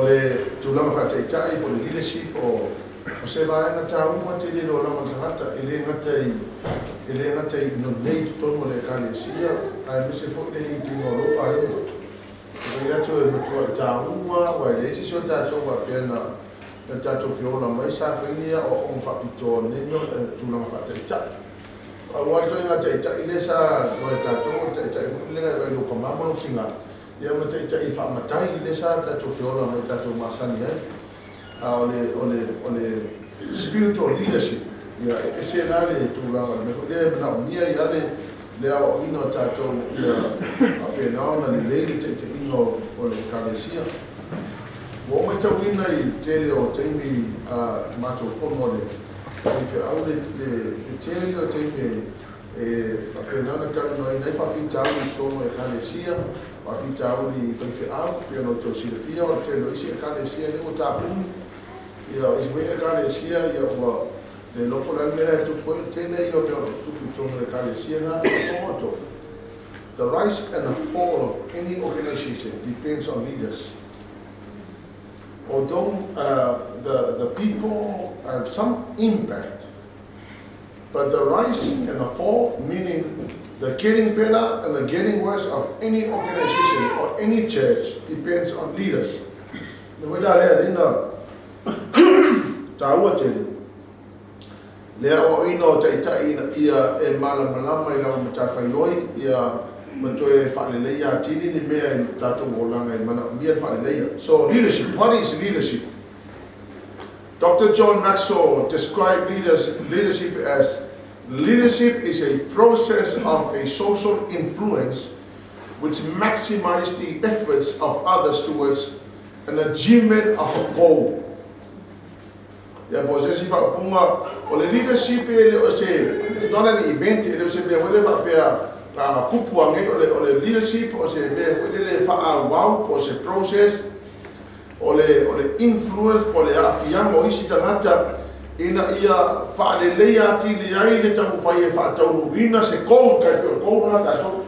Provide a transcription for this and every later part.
le tulanga whakaitai o le leadership o se vaenga tāunga te le o lama tahata ele ngatai no nei tutono le kalesia ai mese fo le ni tino lo ai o ia to e matua tāunga wa le sisio tātou wa pena na tātou whiola mai sa whainia o whapito neno tulanga whakaitai Wai toi ngā teitai le sa wai tātou teitai le ngai wai luka mamalo ki ngā ia ma teitai whaamatai le sa tātou whiola mai tātou masani o le spiritual leadership ia e se ngā le tūranga me ko le mana o nia ia le awa ino tātou ia a penao na le leile teitai ino o le kalesia Wo mai tau ina I tele o teimi mātou whono le If au le tele o teime whapenana tau noi nei whawhita au I tono e kalesia whawhita au I whawhita au pia no tau silafia o tele isi e kalesia le o tāpuni ia isi wei e kalesia ia ua le loko la mera e tupu e tele ia pia o tupu tono e kalesia na o The rise and the fall of any organization depends on leaders. Although the people have some impact, but the rise and the fall, meaning the getting better and the getting worse of any organization or any church, depends on leaders. Lea o ino taitai ia e malamalama I lau matawhailoi ia matoe whaaleleia atini ni mea I tātou ngolanga I mana mea whaaleleia. So leadership, what is leadership? Dr. John Maxwell described leadership as leadership is a process of a social influence which maximizes the efforts of others towards an achievement of a goal. Ya posesi whakapunga o le leadership o se it's not an event o se mea wale whapea kupuange o le leadership o se mea wale whaawau o se process o le influence o le awhianga o isi tangata ina ia whaalelei ati le ai le tamu whai e whaataunu ina se kou kai pio kou na tato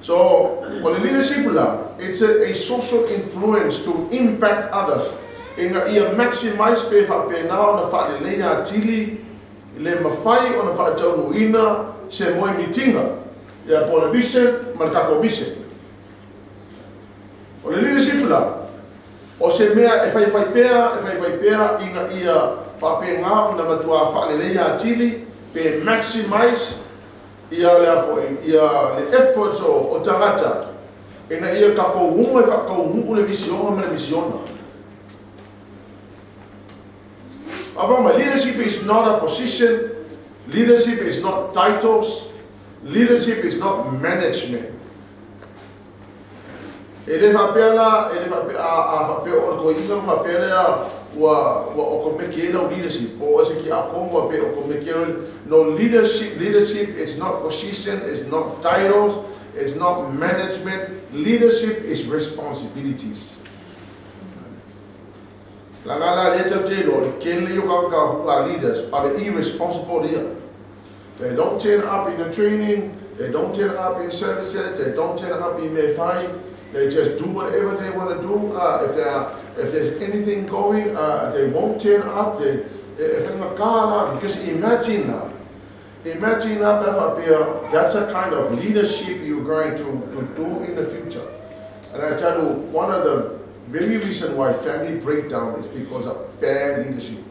So, o le leadership la, it's a social influence to impact others. Inga ia maximize pe whapenao na whaalelei atili le mawhai o na whaataunu ina se moe mitinga. Ia pole bise, malkako bise. O le leadership la, o se mea e whai pēa inga ia whapengao na matua whaalelei atili pe maximize ia le efforts o tangata ina ia kakouhunga e whakauhungu le visionga ma le visiona. Avama, leadership is not a position, leadership is not titles, leadership is not management. Ele whapea la, a whapea o ko inga whapea lea wa o komekera o leadership o se ki a kongo pe o komekera no leadership is not position, it's not titles, it's not management. Leadership is responsibilities. La leta te lo le kenle yo ka leaders are the irresponsible here. They don't turn up in the training, they don't turn up in services, they don't turn up in their fight. They just do whatever they want to do. If there's anything going, they won't turn up. Because imagine now, that's a kind of leadership you're going to do in the future. And I tell you, one of the very reason why family breakdown is because of bad leadership.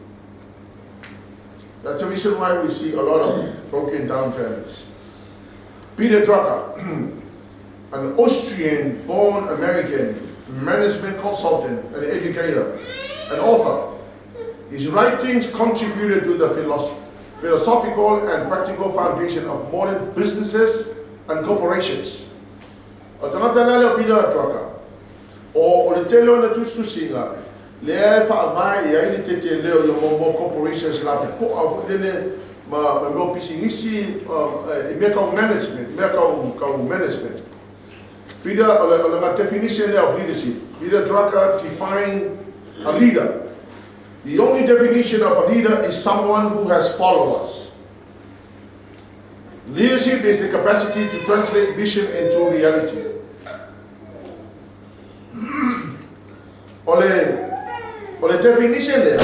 That's the reason why we see a lot of broken down families. Peter Drucker, an Austrian-born American management consultant, an educator, an author. His writings contributed to the philosophical and practical foundation of modern businesses and corporations. O tangata nale o Peter Drucker, o le tele o na tususinga, le e whaamai e aini te te leo yo mo corporations la pe po a le ma mo pisinisi e mea kau management. Peter, a definition of leadership. Peter Drucker defined a leader. The only definition of a leader is someone who has followers. Leadership is the capacity to translate vision into reality. O le definition lea.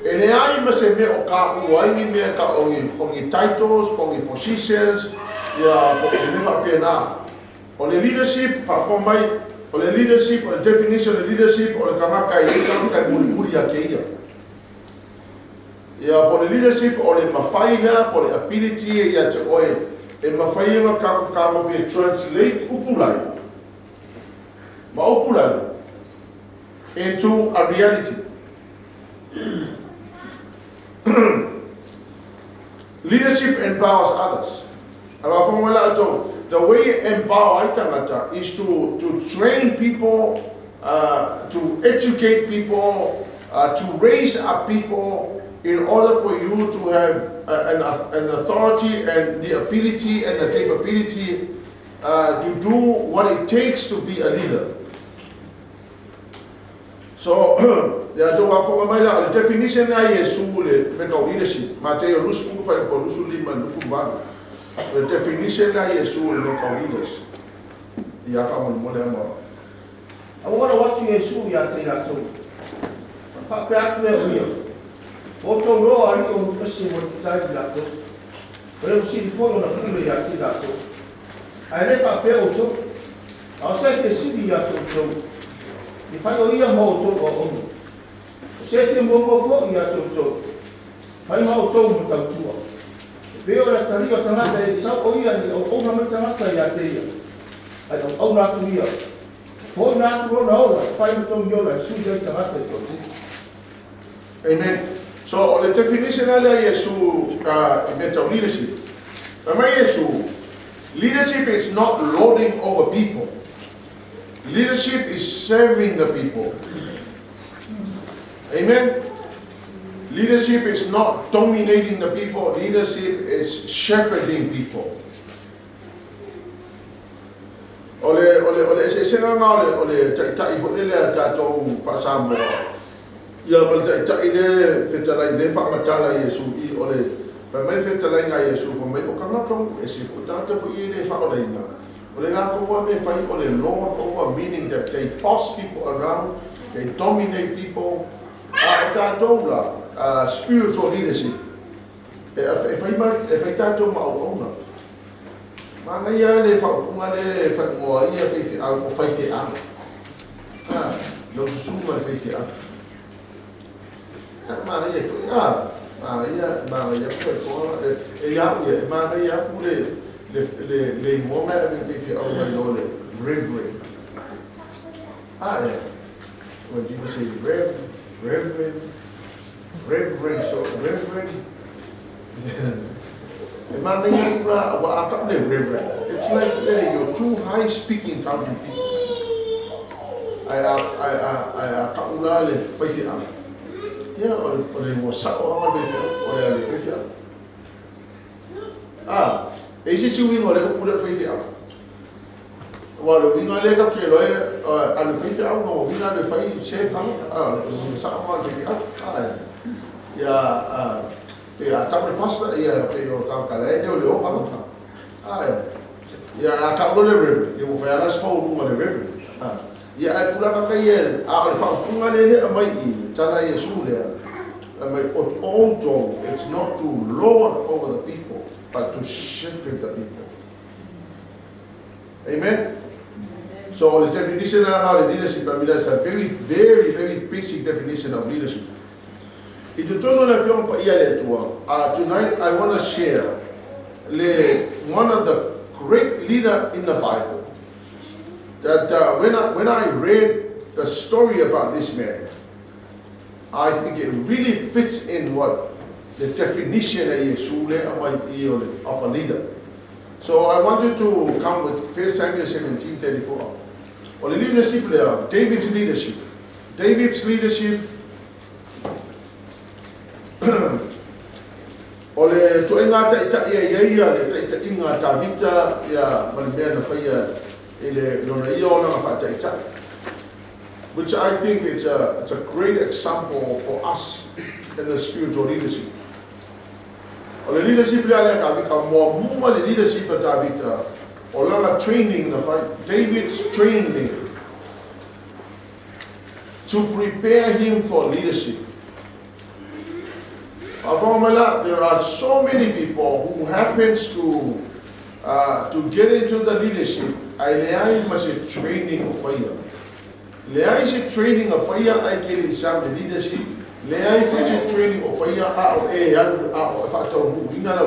E le ai ma se mea o ka uai ni mea ka ongi titles, ongi positions, ia po e mewa pena. O le leadership, whawhomai, o le leadership, o le definition of leadership, o le kamaka i eka kai muri a ke ia. Ia po le leadership, o le mawhaina, po le ability e ia te oe, e mawhaina ka via translate upulai. Ma upulai into a reality. Leadership empowers others. The way you empower tangata is to train people, to educate people, to raise up people in order for you to have an authority and the ability and the capability to do what it takes to be a leader. So, the definition of leadership, Mateo Lusu, the definition of leaders. I want to watch you soon, Yatina too. Back there, Photo row, I don't know what time that too. But I see the photo of the Yatina too. I never pay also. I'll say the city Yato. If I go here, more to go home. Set him over Yato. I'm out without two. Veo la taria tamata e sa oia ni o ona mai tamata ia te. Ai o ona tu ia. Ho na tu na ora, pai to yo la su de tamata to. Amen. So the definition of Yesu mental leadership. Leadership is not lording over people. Leadership is serving the people. Amen. Leadership is not dominating the people. Leadership is shepherding people. Ole se nga ole tai fo le tato fa sambo. Ya bal tai le fetala le fa matala Yesu I ole fa mai fetala nga Yesu fo mai o kanga ko e se ko tata fo I le fa ole nga. Ole nga ko wa me fa I ole lord over, meaning that they toss people around, they dominate people. Tato spiritual leadership. If I tato mauna. Mana ia le fa punga le fa mo ia fe au fa fe a. Lo suma fe fe a. Mana ia tu mana ia ko e ia mana ia ku le mo ma fe fe au ma le reverend. When people say reverend, so reverend. It's like you're too high speaking to people. I well, we not let up here, lawyer, and the face out, no, we not the face, say, yeah, tell the pastor, yeah, pay your calculator, you'll open. Yeah, I can't go to the river, you will fail us home on the river. Yeah, I put up a year, I found Punga, I might eat, Tala Yesu there. And my own job, it's not to lord over the people, but to shepherd the people. Amen? So the definition of leadership, I mean, that's a very, very, very basic definition of leadership. Tonight I want to share one of the great leaders in the Bible. That when I read the story about this man, I think it really fits in what the definition of a leader. So I wanted to come with 1 Samuel 17:34. Well, the leadership there, David's leadership. David's leadership. Ole to ingata ita ia le inga Davita ya malmea na faya ile lona ia ona fata ita. Which I think it's a great example for us in the spiritual leadership. Ole leadership le ka vika mo le leadership of Davita. Olanga training the fight. David's training to to prepare him for leadership. There are so many people who happens to get into the leadership. I must training of fire. Leai is training of fire. I can exam the leadership. Leai is training of fire.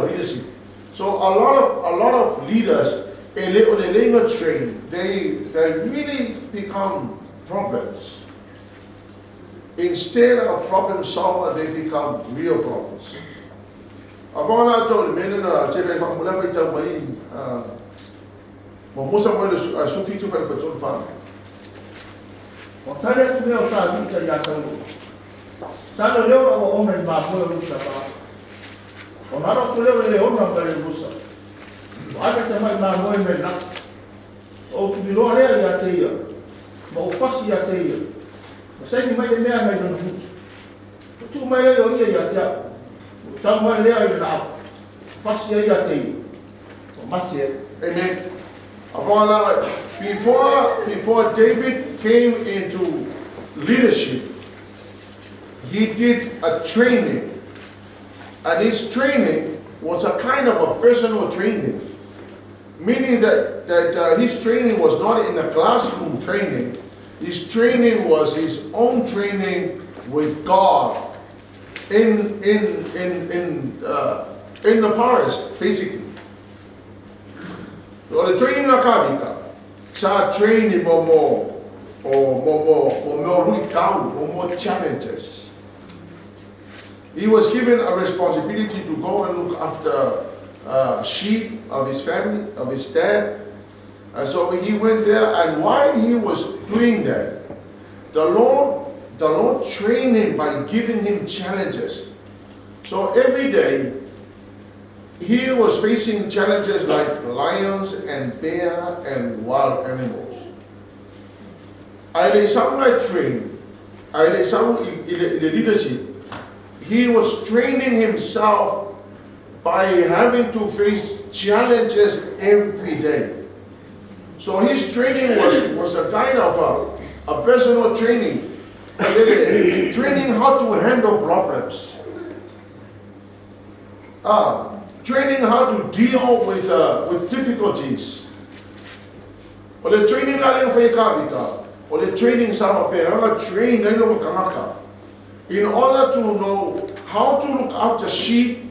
Leadership. So a lot of leaders, train. They really become problems. Instead of problem solver, they become real problems. Avona told me na cheve fa mula fa ita mai mo musa mo su fitu fa petrol fa. O tare tu leo ta vita ya sangu. Sano leo o homem ba mo lu sa ba. O naro tu leo na pa le busa. Wa ka te mai ma mo me na. O ki lo re ya te ia. Mo fasi ya te ia. Masai ni mai mea mai no hutu. Tu mai le o ia ya tia. Tau mai le ai na. Fasi ya te ia. O mate. Amen. Before David came into leadership, he did a training. And his training was a kind of a personal training. Meaning that his training was not in a classroom training. His training was his own training with God in the forest, basically. So the training na kavika, sa training more challenges. He was given a responsibility to go and look after sheep of his family, of his dad. And so he went there, and while he was doing that, the Lord trained him by giving him challenges. So every day, he was facing challenges like lions and bear and wild animals. The leadership, he was training himself by having to face challenges every day. So his training was a kind of a personal training, training how to handle problems, training how to deal with difficulties. Or the training or the training train in order to know how to look after sheep,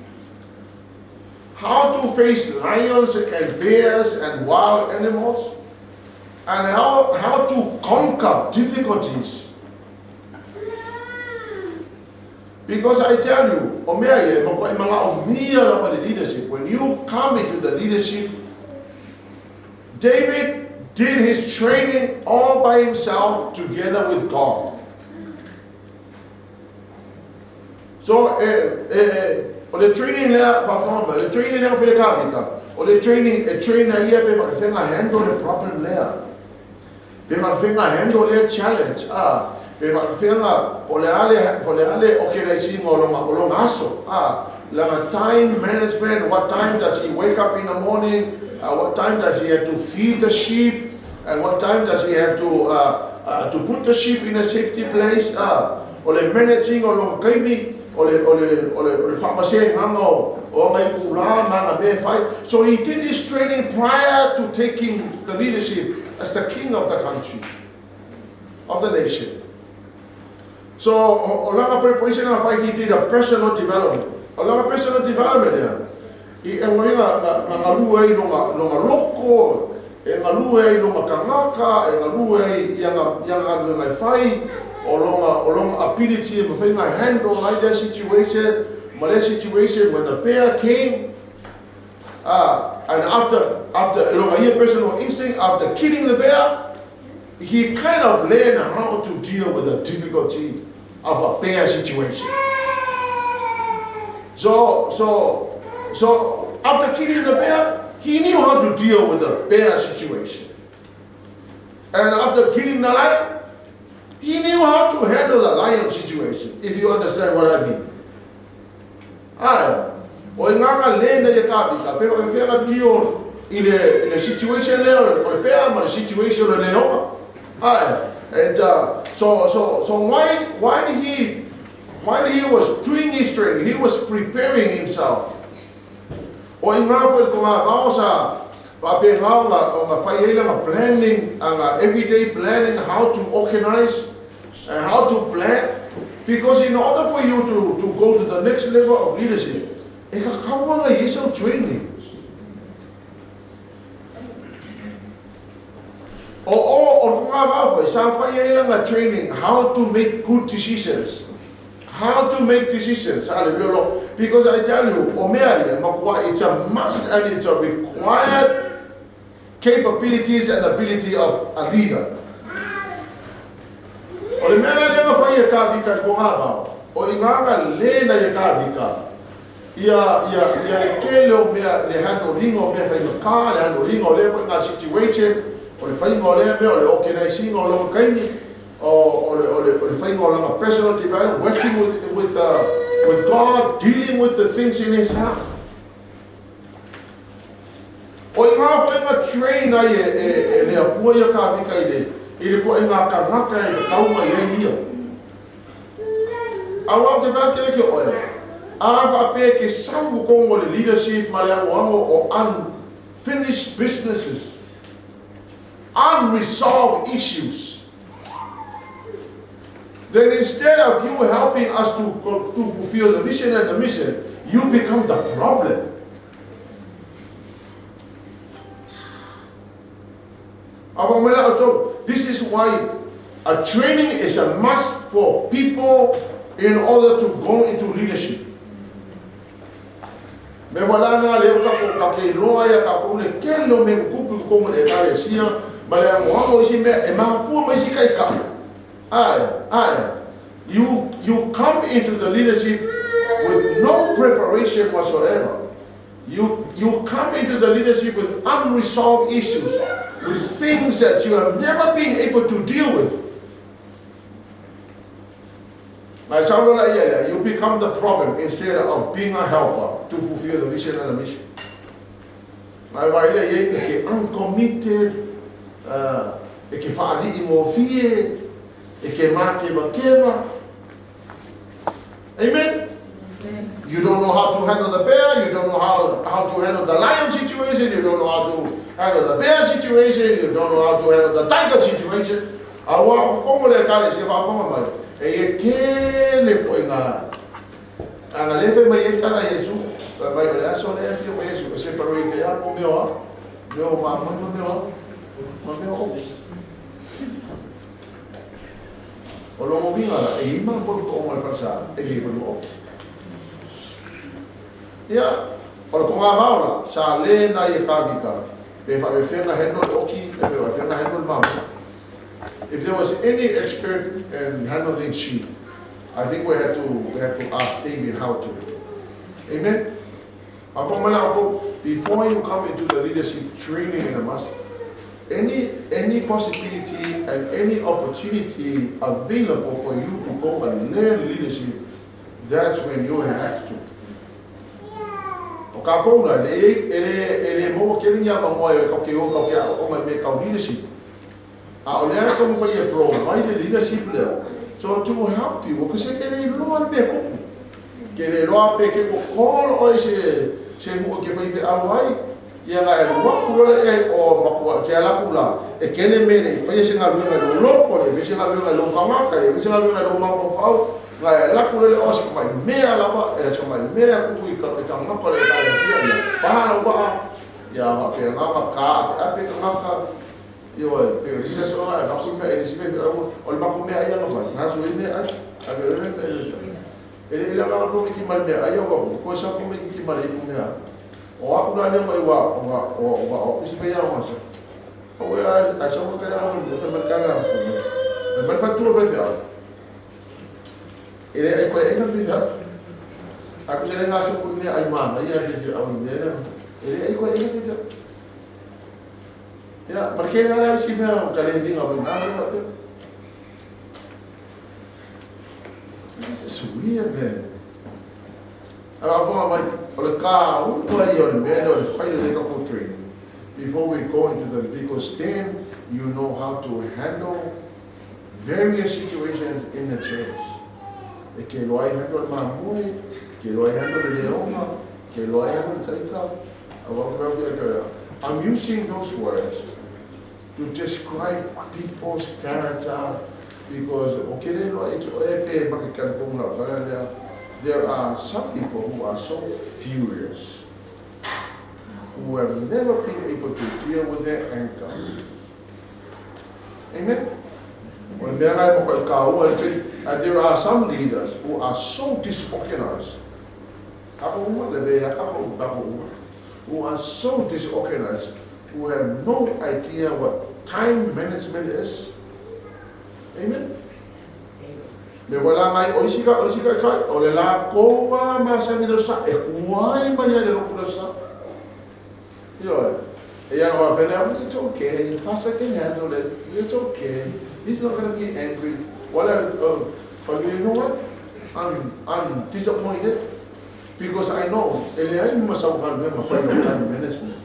how to face lions and bears and wild animals, and how to conquer difficulties. Because I tell you, the leadership, when you come into the leadership, David did his training all by himself together with God. So, the training performer, the training for the kavika, or the training, a trainer here, they handle the problem there. They handle their challenge. They organizing along aso. Time management, what time does he wake up in the morning? What time does he have to feed the sheep? And what time does he have to put the sheep in a safety place? Or the managing along kaimi. So he did his training prior to taking the leadership as the king of the country, of the nation. So along preparation he did a personal development. Along personal development there. He along ability of handle like that situation, when the bear came, and after along a year personal instinct, after killing the bear, he kind of learned how to deal with the difficulty of a bear situation. So after killing the bear, he knew how to deal with the bear situation. And after killing the lion, he knew how to handle the lion situation, if you understand what I mean. In a situation there, or the situation And so while he was doing his training, he was preparing himself. O inga foi ko nga kausa fa pe nga fa planning everyday planning, how to organize and how to plan, because in order for you to go to the next level of leadership, e ka kawa nga yeso training. O nga fa fa nga training how to make good decisions. How to make decisions, hallelujah. Because I tell you, it's a must and it's a required capabilities and ability of a leader. O le mea lenga whai e ka vika ko ngā wao. O i nganga lena e ka vika. Ia le kele o mea le hano ringo mea whai o ka, le hano ringo le ngā situation, o le whai ngā le mea, o le organizing o le kaini. Or finding along a personal development, working with God, dealing with the things in His heart. O i ngā whainga train ai le apua ia ka vika i le ko i ngā kangaka e kaunga i ia. A wau ke whake ke oe. A whape ke sau kongo le leadership ma le ango o unfinished businesses, unresolved issues. Then instead of you helping us to fulfill the vision and the mission, you become the problem. This is why a training is a must for people in order to go into leadership. Me wala nga leo ka ke loa ya ka ko le kelo me kupu ko mo le kare sia, ma le mo mo si me e ma fu mo si kai ka. You come into the leadership with no preparation whatsoever. You come into the leadership with unresolved issues, with things that you have never been able to deal with. You become the problem instead of being a helper to fulfill the vision and the mission. Uncommitted, Amen? You don't know how to handle the bear, you don't know how to handle the lion situation, you don't know how to handle the bear situation, you don't know how to handle the tiger situation. O longo vinga e ima por ko mo falsa e ge fo o ya por ko nga maula sa le na ye ka vika e fa be fenga hendo oki e be fa fenga hendo mam. If there was any expert in handling sheep, I think we have to ask David how to. Amen. Before you come into the leadership training in a must, any possibility and any opportunity available for you to go and learn leadership, that's when you have to. Okakola ele mo kenya ba mo e ko ke o ka o ma me ka leadership. A o le ko mo fa ye pro mai de leadership le. So to help you, because ke le lo be ko. Ke le lo be ke ko o se mo ke fa fe awai. Ia nga e lua kura e o makua ke ala kula e kele mene i whaia singa luenga lo loko le visi nga luenga lo kamaka le visi nga luenga lo mako whau nga e la kura le osi kamai mea lava e kamai mea kuku i ka ngaka le kare sia ia pahana upa ia wape ngaka ka ape ngaka ia pe risa soa e maku mea e nisipe o le maku mea ia nga whai nga sui mea ai a ke rene ele ila ngaka kome ki mali mea ai o wapu koe sa kome ki mali ipu mea o aku na le mai o isi fe ya o masa o ya a sa mo kala o de fe marcana e mal fa tu fe ya ele ai ko e ka fe ya aku se le nga so ku ni ai ma ya de fe au ni ele ai ko e ka fe ya porque na la si me o kale dinga o na no this is weird, man. Before we go into the, because then you know how to handle various situations in the church. E ke loai hando le mamui, ke loai hando le leoma, ke loai hando le taika. I'm using those words to describe people's character because there are some people who are so furious, who have never been able to deal with their anger. Amen? And there are some leaders who are so disorganized, who are so disorganized, who have no idea what time management is. Amen? Me wala ngai oisika kai o le la koa ma sa ni sa e kuai ma ya le lo sa. Yo, wa bena, it's okay. Pastor can handle it. It's okay. He's not going to be angry. But you know what? I'm disappointed because I know ele ai ma sa ka me ma fa no time management.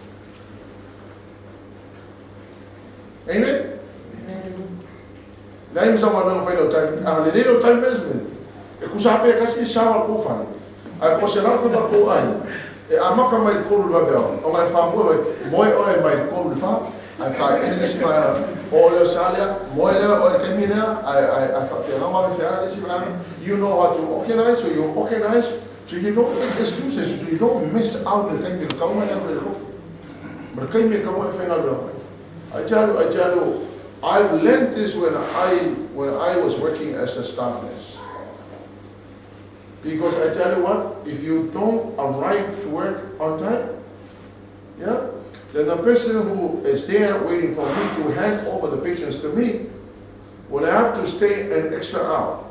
Amen. Lain sama nang faida time, le no time management. E ku sape kasi sawa ku fa. Ai ko se la ko ba ko ai. E amaka mai ko lu va o mai fa mo moi o mai ko lu fa. Ai ka ele si fa o le salia, moi le o ke mina, ai ka te hama me fa si fa. You know how to organize, so you organize, so you don't make excuses, so you don't miss out the thing that come and go. But kai me ka mo fa na lo. I tell you, I've learned this when I was working as a staff nurse. Because I tell you what, if you don't arrive to work on time, yeah, then the person who is there waiting for me to hand over the patients to me will have to stay an extra hour.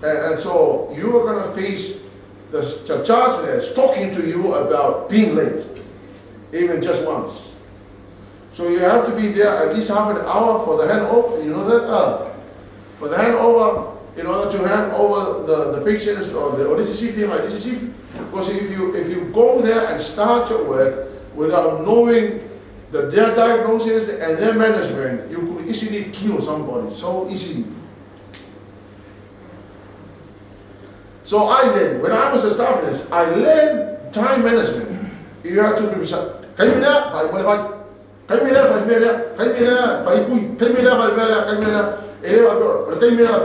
And so you are going to face the charge nurse talking to you about being late, even just once. So you have to be there at least half an hour for the handover. You know that? For the handover, in order to hand over the patients or the DCC thing, like DCC. Because if you go there and start your work without knowing their diagnosis and their management, you could easily kill somebody so easily. So I learned, when I was a staff nurse, I learned time management. You have to be can you there?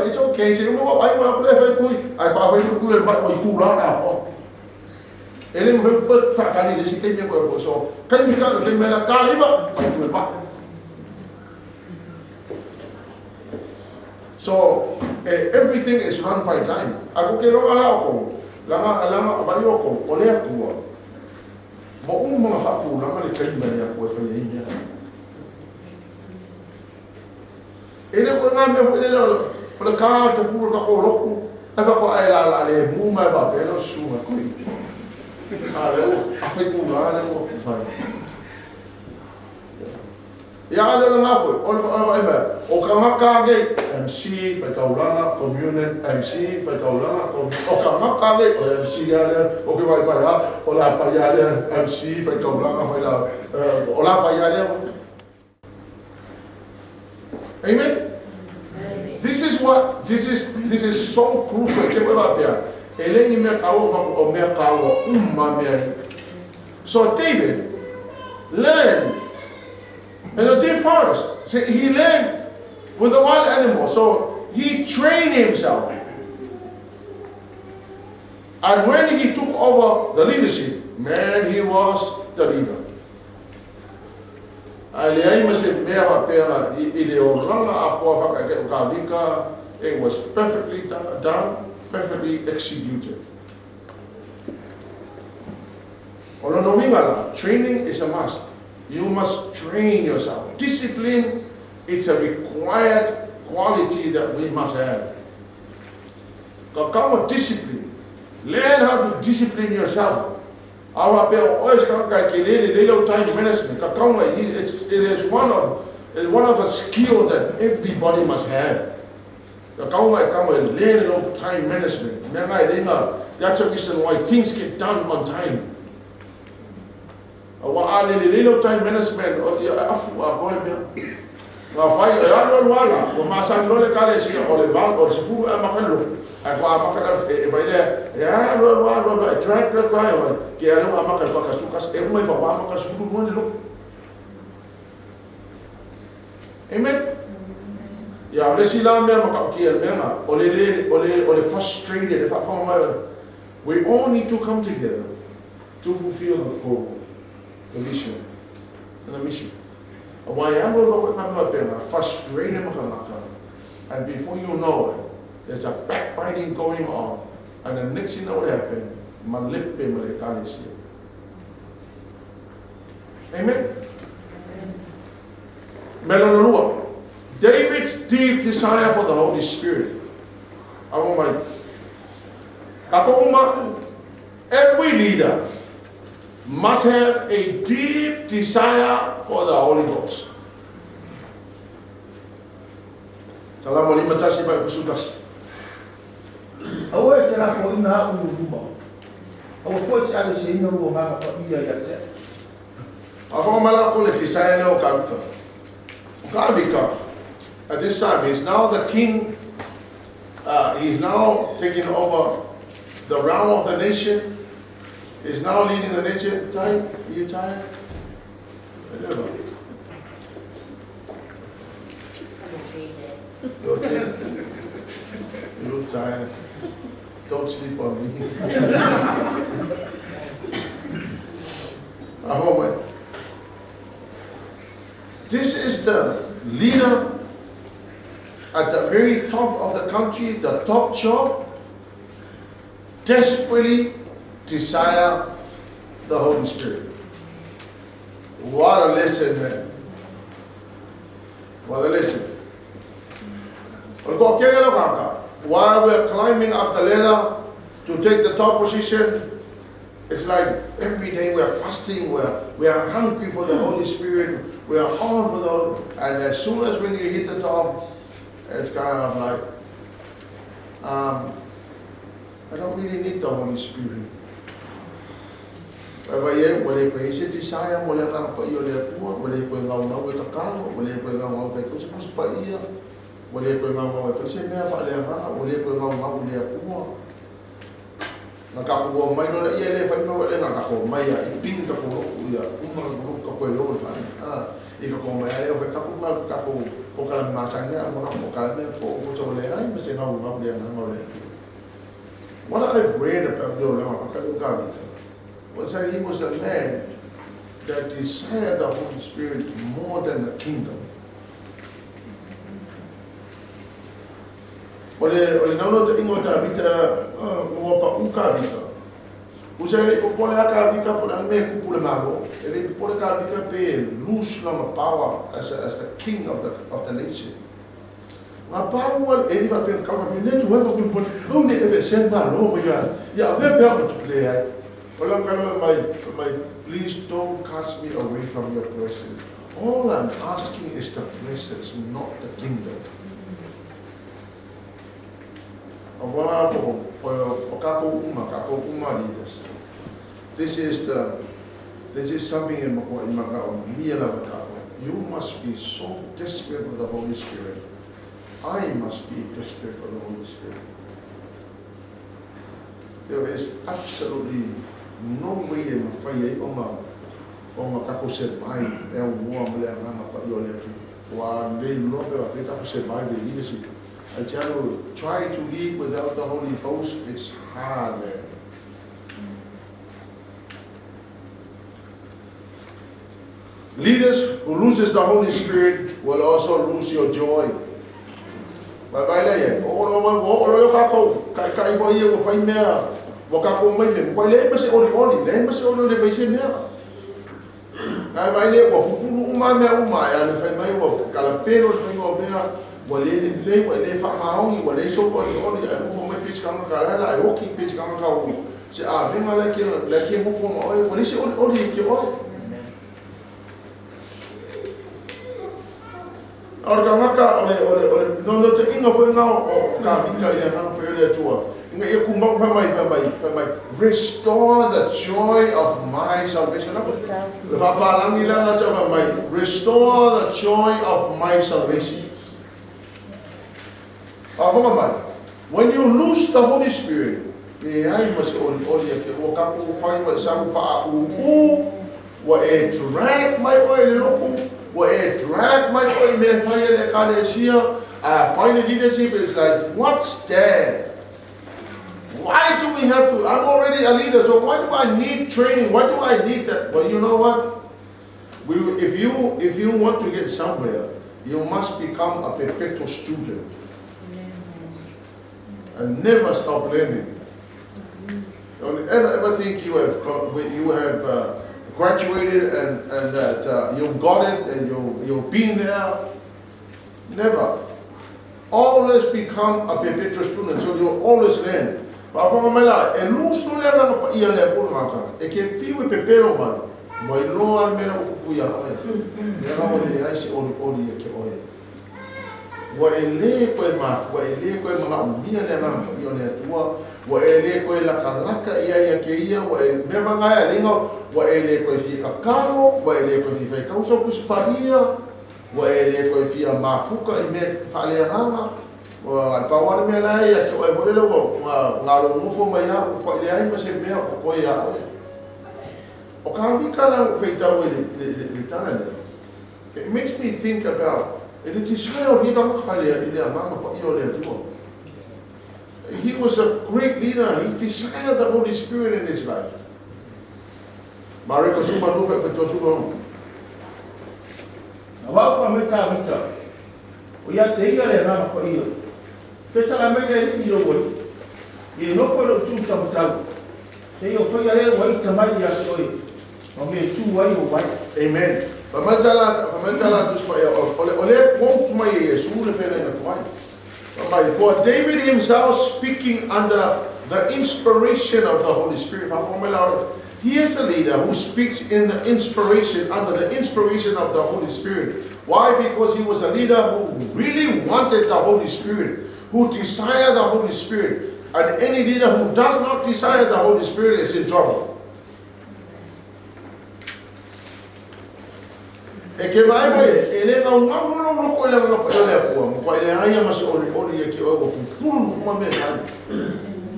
It's okay. So you know what? I want to play for you. I want to go and buy you run out. And then we put Fakani this came here so can you go to Mela Kaliva? So everything is run by time. I go get along. Lama Abayoko, Oleaku. But mga faku lang ang ikay niya po sa niya. Ina ko nga me pwede pala ka sa furo ka ko loko. Aba ko ay lala mo ma ba pero suma ko. Afay ko nga mo sa. Ya ala lang ako. O kamakage MC fa kaulanga community MC fa kaulanga o kamakage o MC ya o ke vai para o la fa ya MC fa kaulanga fa la o la fa ya. Amen. This is so crucial ke ba bia. Eleni me kawo o me kawo me. So David learned in the deep forest. So he learned with the wild animal. So he trained himself. And when he took over the leadership, man, he was the leader. It was perfectly done, perfectly executed. Training is a must. You must train yourself. Discipline is a required quality that we must have. Come with discipline. Learn how to discipline yourself. Our always time management. It is one of the skill that everybody must have. Learn time management. That's the reason why things get done on time. Time management Nga fai e alo wala, o masa no le kale si o le val o se fu a makalo. Ai ko a makala e vai le e alo wala e try to cry o ke alo a makala ka sukas e mai fa wa makala su no le lo. Amen. Ya le sila me maka ki el mema o le frustrated if I found my we all need to come together to fulfill the goal, the mission, and the mission. Why I don't know frustrated, and before you know it, there's a backbiting going on, and the next thing that will happen, my lip Amen. Amen. David's deep desire for the Holy Spirit. I want my every leader must have a deep desire for the Holy Ghost. Salam alaikum tasi pa kusutas. Awe tera ko ina uluba. Awe ko si alo si ina ruwa ka iya ya tse. Afo mala ko le desire no kabika. Kabika. At this time, he's now the king. He's now taking over the realm of the nation. He's now leading the nation. Tired? Are you tired? Whatever. You okay? You look tired. Don't sleep on me. This is the leader at the very top of the country, the top job, desperately desire the Holy Spirit. What a lesson, man. What a lesson. While we're climbing up the ladder to take the top position, it's like every day we're fasting, we're hungry for the Holy Spirit, we're on for the Holy Spirit. And as soon as when you hit the top, it's kind of like, I don't really need the Holy Spirit. Boleh ko isi desire, boleh lang pa iyo le puwa, boleh ko ngau ngau e kakalo, boleh ko ngau ngau fe kusi kusi pa iya, boleh ko ngau ngau e fe se mea fa le ha, boleh ko ngau ngau le puwa. Nakakuwa mai no la iya le fa no le ngakakuwa mai ya ipin ka ko iya, umma ko ko lo fa. Ika ko mai le fe ka ko ma ka ko ko kala masanya mo ko kala me ko so le ai me se ngau ngau le ngau le. What I've read about the Lord was that he was a man that desired the Holy Spirit more than the kingdom. Ole não te ingo ta vita mo pa uka vita. Usele ko pole aka vika pole me ku pole mago. Ele pole ka vika pe lose no power as the king of the nation. Ma power ele va pe ka pe net ho ko pole. O ne deve ser malo mo ya. Ya ve pe ko tle ai. Please don't cast me away from your presence. All I'm asking is the presence, not the kingdom. This is something in you must be so desperate for the Holy Spirit. I must be desperate for the Holy Spirit. There is absolutely no way in my fire on my kako said by and warm le ngama pa yo le wa le no pe wa kako said by the leadership. I tell you, try to lead without the Holy Ghost, it's hard, man. Leaders who loses the Holy Spirit will also lose your joy. Bye bye le o kako kai fo ye ko fai mea. Wakako mai fe ko le mase le mase le fai se mea. Ai vai le ko pupulu uma mea uma ya le fai mai wo kala pelo fai ngo mea wo le fa maongi wo le so ko le ai mo mai pitch kama kala la ai oki pitch kama ka o se a me mala ke mo fo mo wo le se o le ke o Ora ka ngaka ole no te kinga foi ngao o ka vika ia ngana pe le tua. Inga e ku mau mai restore the joy of my salvation. Le va palangi langa sa mai restore the joy of my salvation. When you lose the Holy Spirit, e ai mas oli ke o ka ku fai wa sa ku fa u wa e drag my oil loku. Drag my oil me fire le kalesia. Final leadership is like, what's there? Why do we have to? I'm already a leader, so why do I need training? Why do I need that? Well, you know what? If you want to get somewhere, you must become a perpetual student and never stop learning. Don't ever think you have graduated and that you've got it and you've been there. Never. Always become a perpetual student, so you'll always learn. But from my life, and lose no learn pa ia le pula maka. E ke fiu pepero man. Mai no al mena ku ya. Ya no le ai se oli ke oli. Wa ele ko ma, wa ele ko ma umia le ma io le tua. Wa ele ko la kalaka ia ke ia, wa me vanga ia linga, wa ele ko fi kakaro, wa ele ko fi fai kausa ku sparia, wa ele ko fi mafuka i me fale ranga. Wa pawar me la ia ke wa vole lo ngalo mo fo mai na ko le ai ma se me ko ia. O ka vi kala feita we le tana. It makes me think about it is how ni ka khale ia mama ko io le tua. He was a great leader. He desired the Holy Spirit in his life. Mariko suma lufa pe tosuma. Awa fa meta. O ya te ia le na ko io. Pesa la mega i lo woi. Ye no fo lo tu ta ta. Te yo fo ya le wai ta mai ya toi. O me tu wai o wai. Amen. Famantala dus pa ya ole won't my Yesu le fele na twai. For David himself speaking under the inspiration of the Holy Spirit. He is a leader who speaks in the inspiration, under the inspiration of the Holy Spirit. Why? Because he was a leader who really wanted the Holy Spirit, who desired the Holy Spirit. And any leader who does not desire the Holy Spirit is in trouble. E ke vai ele nga ngam no ko le nga pa le ko le ai ma se oli e ke o ko pulu ma me ai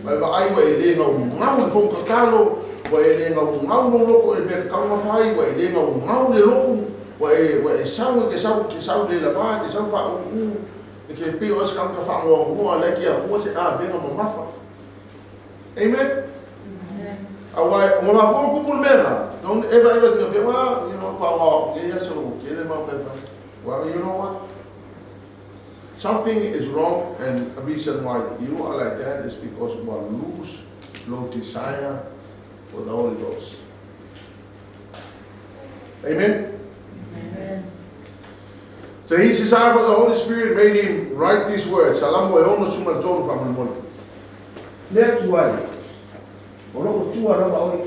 vai ai ele nga ngam fo ka kalo wa ele nga ngam no ko e be ka ma fai wa ele nga ngam le lo wa e sa le la ba ke sa fa e ke pe o ska ka fa mo le ke mo se be nga ma fa. Amen. Awai, mo ma fo ku pul mena. Don't ever think of well, you know, power. Yeah, so kill him out better. Well, you know what? Something is wrong, and a reason why you are like that is because you are low desire for the Holy Ghost. Amen. Amen. So his desire for the Holy Spirit made him write these words. Salam wa ono suman tonu famul. Let's why. Olo tua na oi.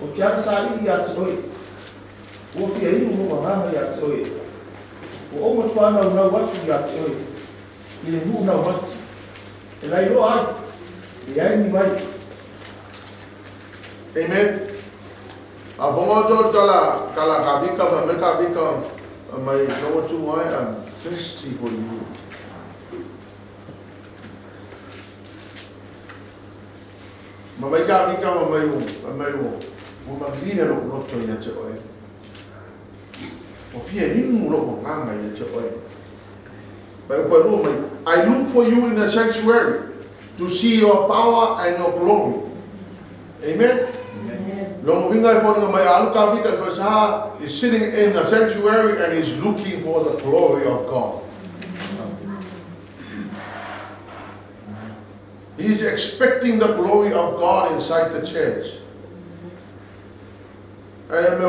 O kia sa I ya tsoi. O kia I mo ma ya tsoi. O mo tua na wat ya tsoi. Ile hu na wat. E lai ro ai. E ai ni vai. Amen. Avomoto kala kavika ba me kavika mai no tu why I'm thirsty for you. Mamai ka vika mamai o maglia lo roto ya te oi. O fia himu lo nganga ya te oi. I look for you in the sanctuary to see your power and your glory. Amen. Long wingai for my aluka vika for is sitting in the sanctuary and is looking for the glory of God. He is expecting the glory of God inside the church. And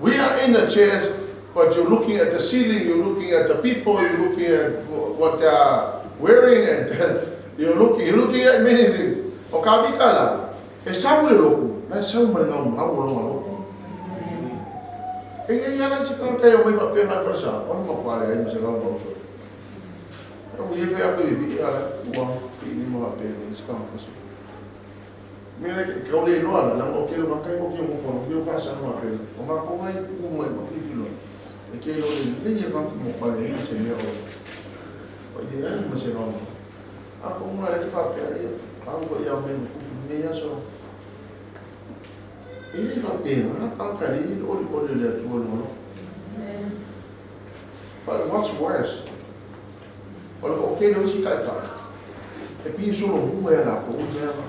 we are in the church, but you're looking at the ceiling, you're looking at the people, you're looking at what they are wearing, and you're looking at many things. Okabikala, esabu loku, na sabu ngam ngam ngam. ia la chika kai o mai pa pe ngai fa sa o mo pa le ai se ga mo so o ye fe a pe vi ala wa ni mo pe ni ska mo so me le ko le no ala la o ke lo ma kai ko ki mo fo yo pa sa no pe o ma ko mai ku mo mo ki lo e ke lo le ye ma mo pa le ni se me o ye ai mo se no a ko mo le fa pe ai a ko ya me ku ni ya so ini fa pe na ka ri o le tu no. But what's worse? O que não se cai cá? É piso no mundo é lá, como é lá.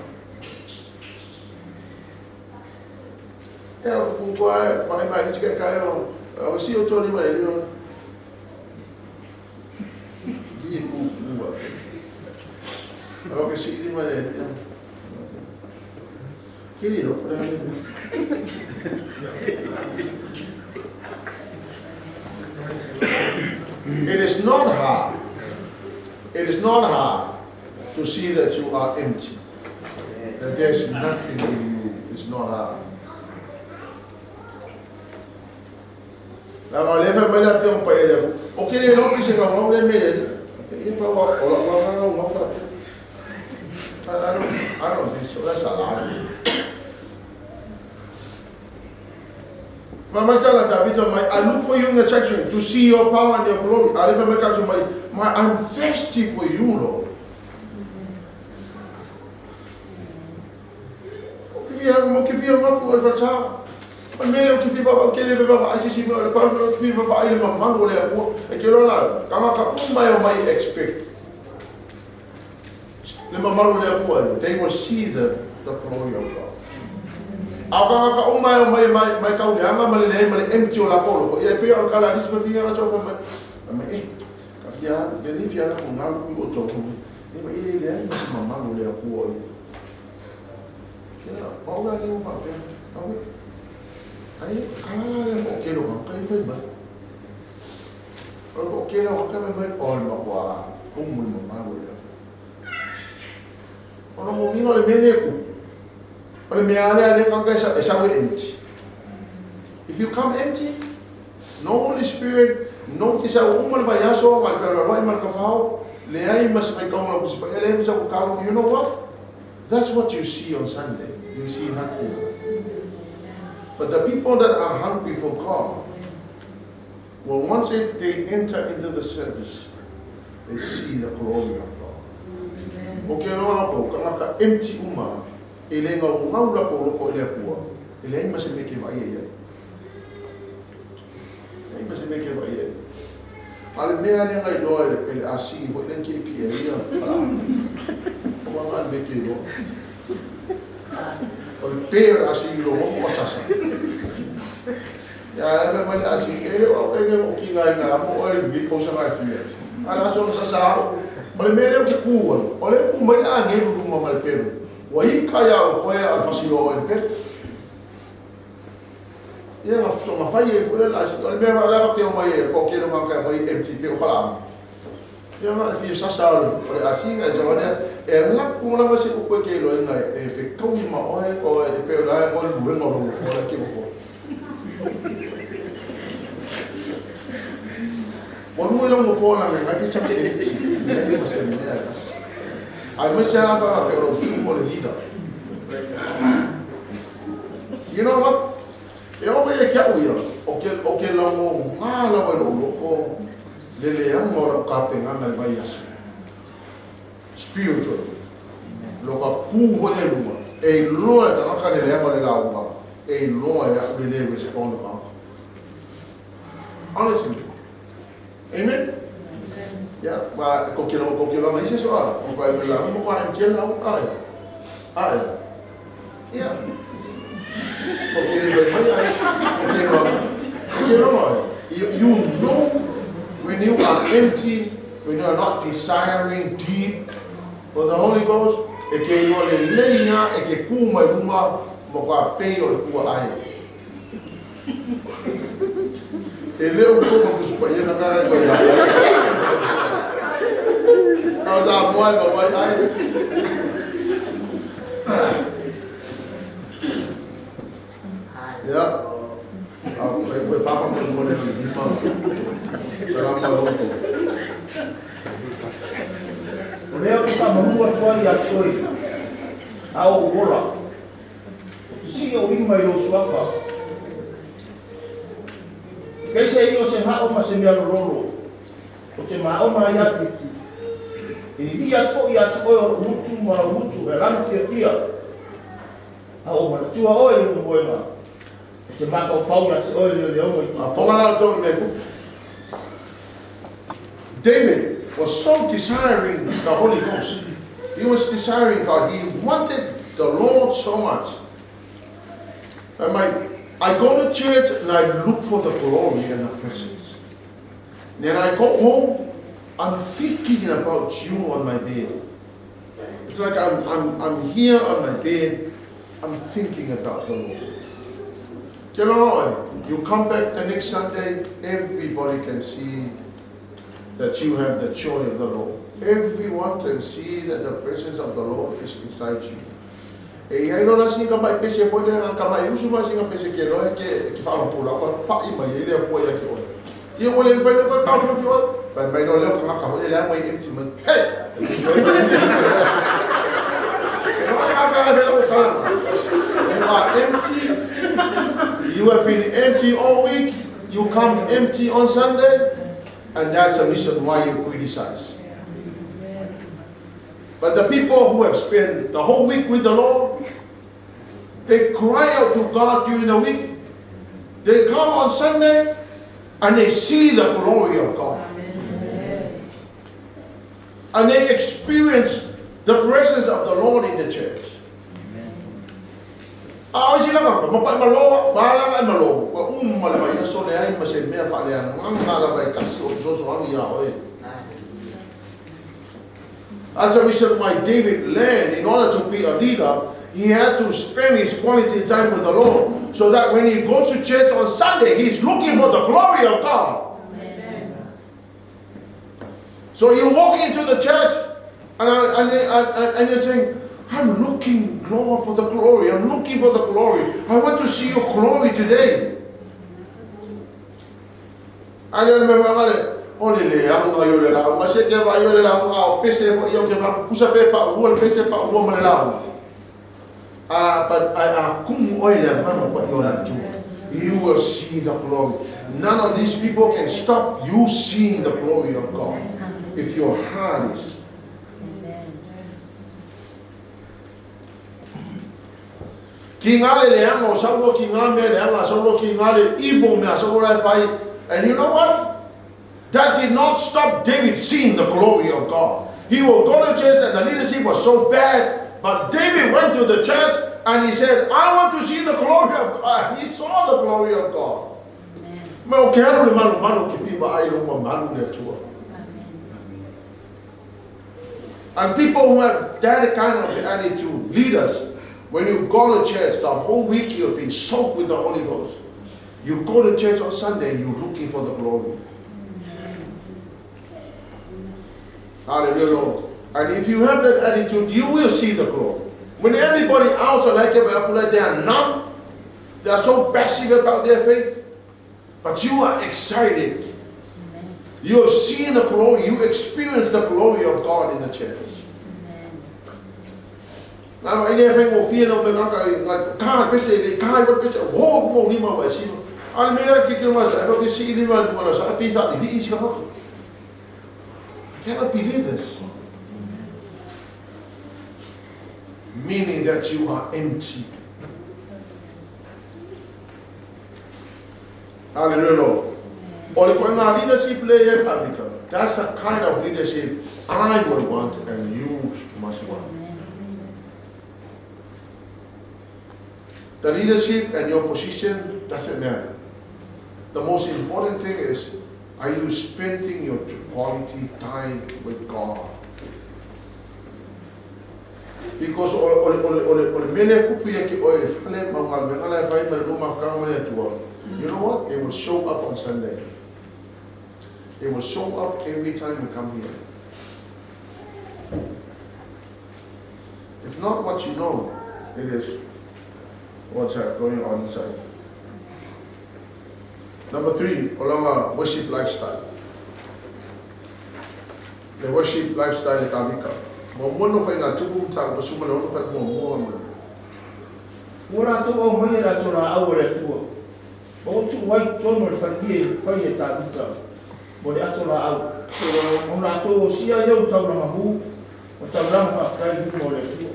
É o pai mais diz que cai o se eu tô ali mais ele e o o que se ele mais ele querido it is not hard. It is not hard to see that you are empty. That there's nothing in you. It's not hard. Now, I never made a film by them. Okay, they don't listen. I'm not made it. I don't think so. That's a lie. I look for you in the section to see your power and your glory. I'm thirsty for you, Lord. They will see the glory of God. Aga ka o mai ka ule anga male le male empty o la polo ko ia pe o kala dis pe fia so fa mai ka fia ke ni fia ko nga ku o to ko ni ba ile le ai ma ma lo le ku o ya o ga ni o fa pe ai kala le mo ke lo ka i fa ba o ke la o ka mai o ma kwa ko mu ma lo le o no mo mino le mene ku. Empty. If you come empty, no Holy Spirit, no kisa umal bayaso mal ferroi mal kafao le ai mas fai kama ku sipa ele msa ku kalu. You know what? That's what you see on Sunday. You see nothing. But the people that are hungry for God, well, once they enter into the service, they see the glory of God. Okay, no ako kama empty uma. Ele ngau la ko ko ele pua ele ai mas me ke vai ai mas me ke vai ai ale me ani ngai do ele asi vo len ki ki ai ala ko ngal me ke do o per asi lo mo pasasa ya ave mal asi ele o ki ngai na mo ele bi ko sa mai fie ala so sa ole me le ki ku ole ku mai a ngai lu mo mal peru Wai kaya o koe al fasilo o pet. Ia nga so nga fai e fule la si. Ole mea la ka o mai e ko ke no ka mai empty pe o pala. Ia nga fi sa sa ole asi nga jone e la ku na masi ko ke lo nga e fe ko i ma o e pe la o lu no lo fo ke fo. O nu lo mo fo na nga ki sa ke empty. Ia ma se me I must say, you know what? Eu vou ir aqui o que lá o lá vai o lele amor capinga mal vai isso. Spiritual. Logo ku vole luma. E loa da ka lele amor lá uma. E loa ya lele respond ka. Honestly. Amen. Ya, ba kokilo mais isso ah, o vai lá, como vai entender lá, ai. Ya. Porque ele vai you know when you are empty, when you are not desiring deep for the Holy Ghost, e que eu le leia e que kuma uma mo kwa pe o ku ai. Ele é o como os pai na cara do Não dá moi, vai ai. Ya. Foi falar Salamat roto. O leo kita mamua tuai a toi. Au ora. Si o ringa i o suaka. Kei se io se hao ma se mea roro. O te mao ma ia piti. E hi a fo i a tu o mutu ma mutu e rana tia. Au ma tua o e mo moema. Te mako pau ia se o le le o i. Whangalau tō me. David was so desiring the Holy Ghost. He was desiring God. He wanted the Lord so much. I go to church and I look for the glory and the presence. Then I go home, I'm thinking about you on my bed. It's like I'm here on my bed, I'm thinking about the Lord. You know, you come back the next Sunday, everybody can see that you have the joy of the Lord. Everyone can see that the presence of the Lord is inside you. E ai rona singa mai pese foi le ka mai usu mai singa pese ke loe ke fa lo pula ko pa I mai le ko ya ke o. Ye o le vai ko ka fo fo pa mai no le ka ka ho le mai empty man. Hey. No ka ka le ko ka. You are empty. You have been empty all week. You come empty on Sunday, and that's the reason why you criticize. But the people who have spent the whole week with the Lord, they cry out to God during the week. They come on Sunday and they see the glory of God. Amen. And they experience the presence of the Lord in the church. That's the reason why David learned, in order to be a leader, he had to spend his quality time with the Lord, so that when he goes to church on Sunday, he's looking for the glory of God. Amen. So you walk into the church, and you're saying, I'm looking, Lord, for the glory. I'm looking for the glory. I want to see your glory today. I remember, ole le anga yo le la ma se ke va yo le la ma pese yo ke va pusa pe pa wo pese pa wo ma le la but I kum oile ma pa yo la tu. You will see the glory. None of these people can stop you seeing the glory of God if your heart is. Ki ngale le anga sa wo ki ngame le anga sa wo ki ngale evil me sa wo la fai. And you know what? That did not stop David seeing the glory of God. He will go to church and the leadership was so bad, but David went to the church and he said, I want to see the glory of God. And he saw the glory of God. And people who have that kind of attitude, leaders, when you go to church, the whole week you've been soaked with the Holy Ghost. You go to church on Sunday and you're looking for the glory. Hallelujah. And if you have that attitude, you will see the glory. When everybody else are like they are numb, they are so passive about their faith, but you are excited. You have seen the glory. You experience the glory of God in the church. Now, I never will feel like God, basically, God, what basically, oh, more lima wa sino. Al mira que quiero más, I don't see lima wa sa pizza, it is God. I cannot believe this. Meaning that you are empty. Hallelujah. That's the kind of leadership I will want and you must want. The leadership and your position doesn't matter. The most important thing is, are you spending your quality time with God? Because you know what? It will show up on Sunday. It will show up every time we come here. It's not what you know, it is what's going on inside. Number 3, olanga worship lifestyle. The worship lifestyle e kavika. Mo mono fai ngā tupu tā ko suma no fai mo mo. Ora to o mai ra tora au le tua. O tu wai tono le fai e tā uta. Mo le atora au. O ra to o sia eu tau na mahu. O tau rama kai mo le tua.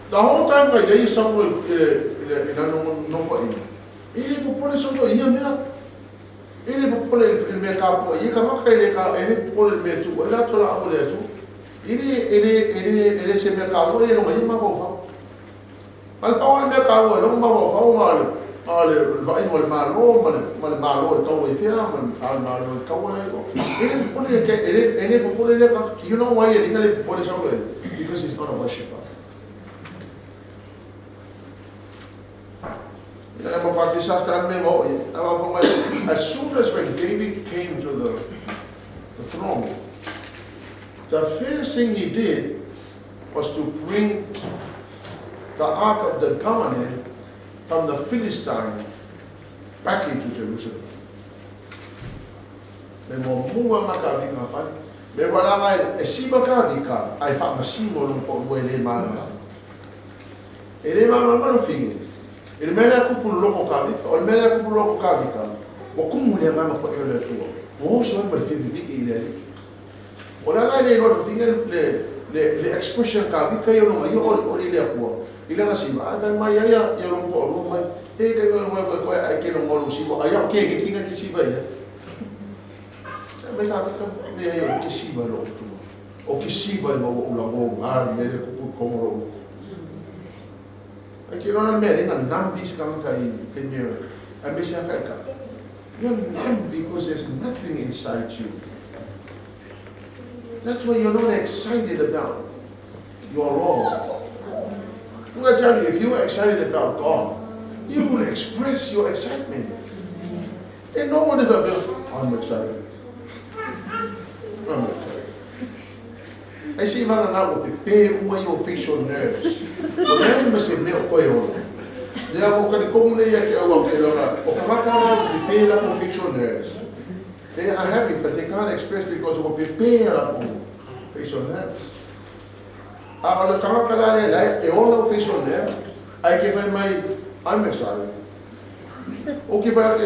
The whole time I lay somewhere in no for him. Ele popole sono ia mea. Ele popole il mercato, ia kama kai ka ele popole il mercato, ela tola abu le tu. Ele se mercato ele no ia ma fa. Al pau il mercato no ma fa male. Ale vai mo malo to e fia, malo ka le. Ele popole ke ele popole le ka, you know why ele popole sono because he's not a worshiper. As soon as when David came to the throne, the first thing he did was to bring the Ark of the Covenant from the Philistine back into Jerusalem. Me mo mua makavi nga fai. Me wala ngai e si makavi ka ai fa masimo lung po ele mala. Ele mala mala fingi. Il mele kupu loko kavika, o il mele kupu loko kavika. O kumu le ngama po ele tua. O so e perfil viki ile. O la la le no finge le expression kavika yo no yo o ile kwa. Ile ngasiba ata mai ya yo no po mai. E ke yo mai ko ai ke no mo sibo. Ai o ke kinga ki siba ya. Me kavika me yo ki siba lo tu. O ki siba mo o la mo ar mele kupu como lo. Aqui não é merda, não nambis kami kai kenyo. Ambisya kai ka. You're numb because there's nothing inside you. That's why you're not excited about your Lord. I'm going to tell you, if you are excited about God, you will express your excitement. And no one is up there, I'm excited. I'm excited. I see mga nga prepare uma your facial nerves. Kung mas meu koyo. Dia mo kan ko muna ya ke awa ke la. O kamaka prepare la facial nerves. They are happy but they can't express because of prepare la facial nerves. Ako kamaka la e all facial nerves. I give my I'm excited. Okay, but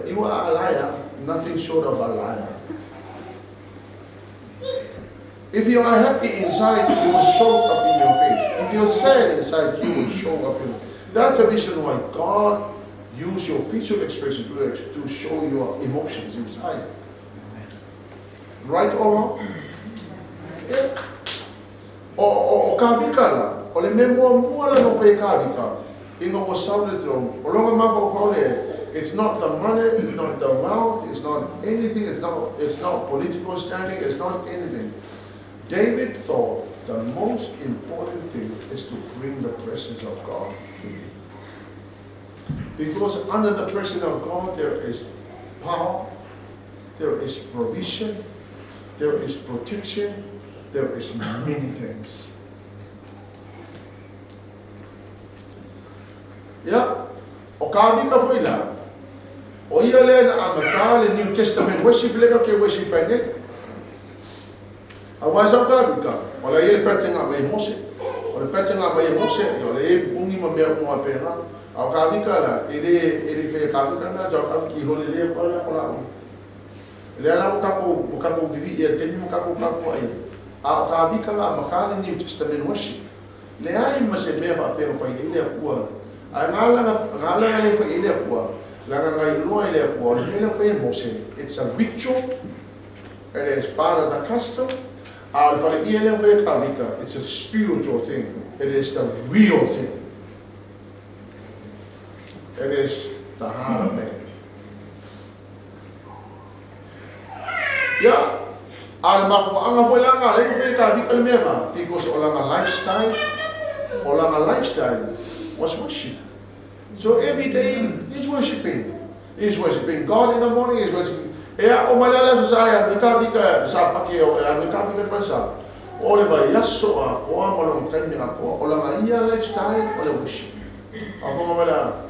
you are a liar, nothing short of a liar. If you are happy inside, you will show up in your face. If you're sad inside, you will show up in. That's the reason why God used your facial expression to show your emotions inside. Right or wrong? Yes. O kavika la, o le memoa mua la no fe kavika. Inga o saule throne. O longa mafo faule. It's not the money, it's not the wealth, it's not anything, it's not political standing, it's not anything. David thought the most important thing is to bring the presence of God to you. Because under the presence of God there is power, there is provision, there is protection, there is many things. Yeah, o kabi ka foi lá. O ia le na amata le New Testament worship le ka ke worship ne. Awa sa kabi ka. O la ile petenga mai Mose. O le petenga mai Mose, o le pungi ma me mo apena. O kabi ka la ele fe kabi ka na ja ka ki ho le pa la ola. Le ala mo ka ko vivi e te mo ka ko ai. A kabi ka la ma ka le New Testament worship. Le ai ma se me fa pe fa ile ku. Ai ngala le fa ile ku. It's a ritual. It is part of the custom. It's a spiritual thing. It is the real thing. It is the heart of man. Yeah. Because a lifestyle was worship. So every day he's worshiping. He's worshiping God in the morning, he's worshiping. O malala sa saya, nakabika sa pakeo, nakabika sa. O le vai yaso a, o malong training ako, o la maia lifestyle, o la worship. Ako mala.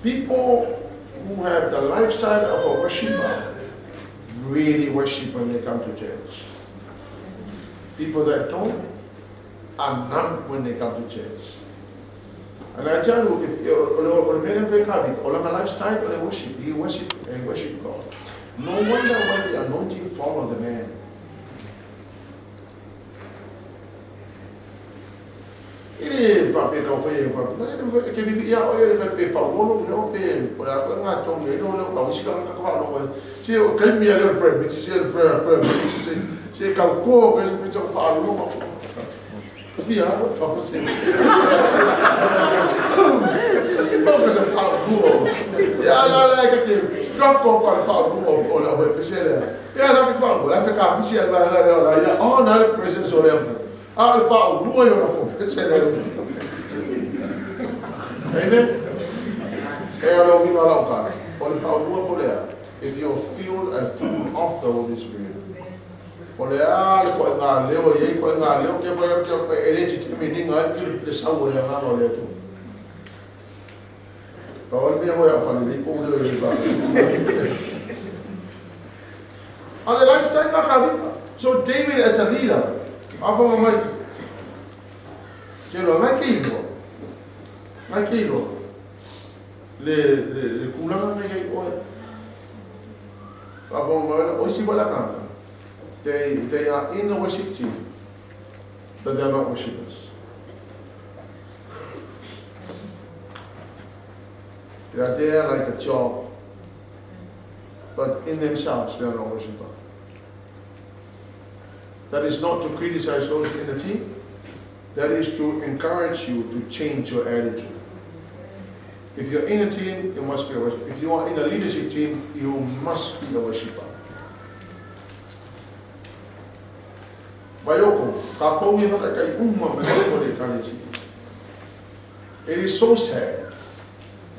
People who have the lifestyle of a worshiper really worship when they come to church. People that don't are none when they come to church. And I tell you, if you're a lifestyle, they worship. He worship and worship God. No wonder why the anointing follow the man. Ele vai pegar o feio, vai que ele ia olhar vai pegar o bolo, não tem, por a coisa tão meio não não isso que não tá falando, se o que me era para mim, se era para se calcou, mas me já falo, não. Via, fa você. Não você fala bolo. Ya lá que tem, strong com para bolo, ou vai pensar. Ya lá que fala, lá fica a bicha lá, ya, oh, na presença olhando. Ah, Paulo, não é eu não. Amen? If you're filled and full of the Holy Spirit. So David as a leader, le kulanga na yai oe. They are in the worship team, but they are not worshipers. They are there like a job, but in themselves they are not worshippers. That is not to criticize those in the team. That is to encourage you to change your attitude. If you're in a team, you must be a worshiper. If you are in a leadership team, you must be a worshiper. It is so sad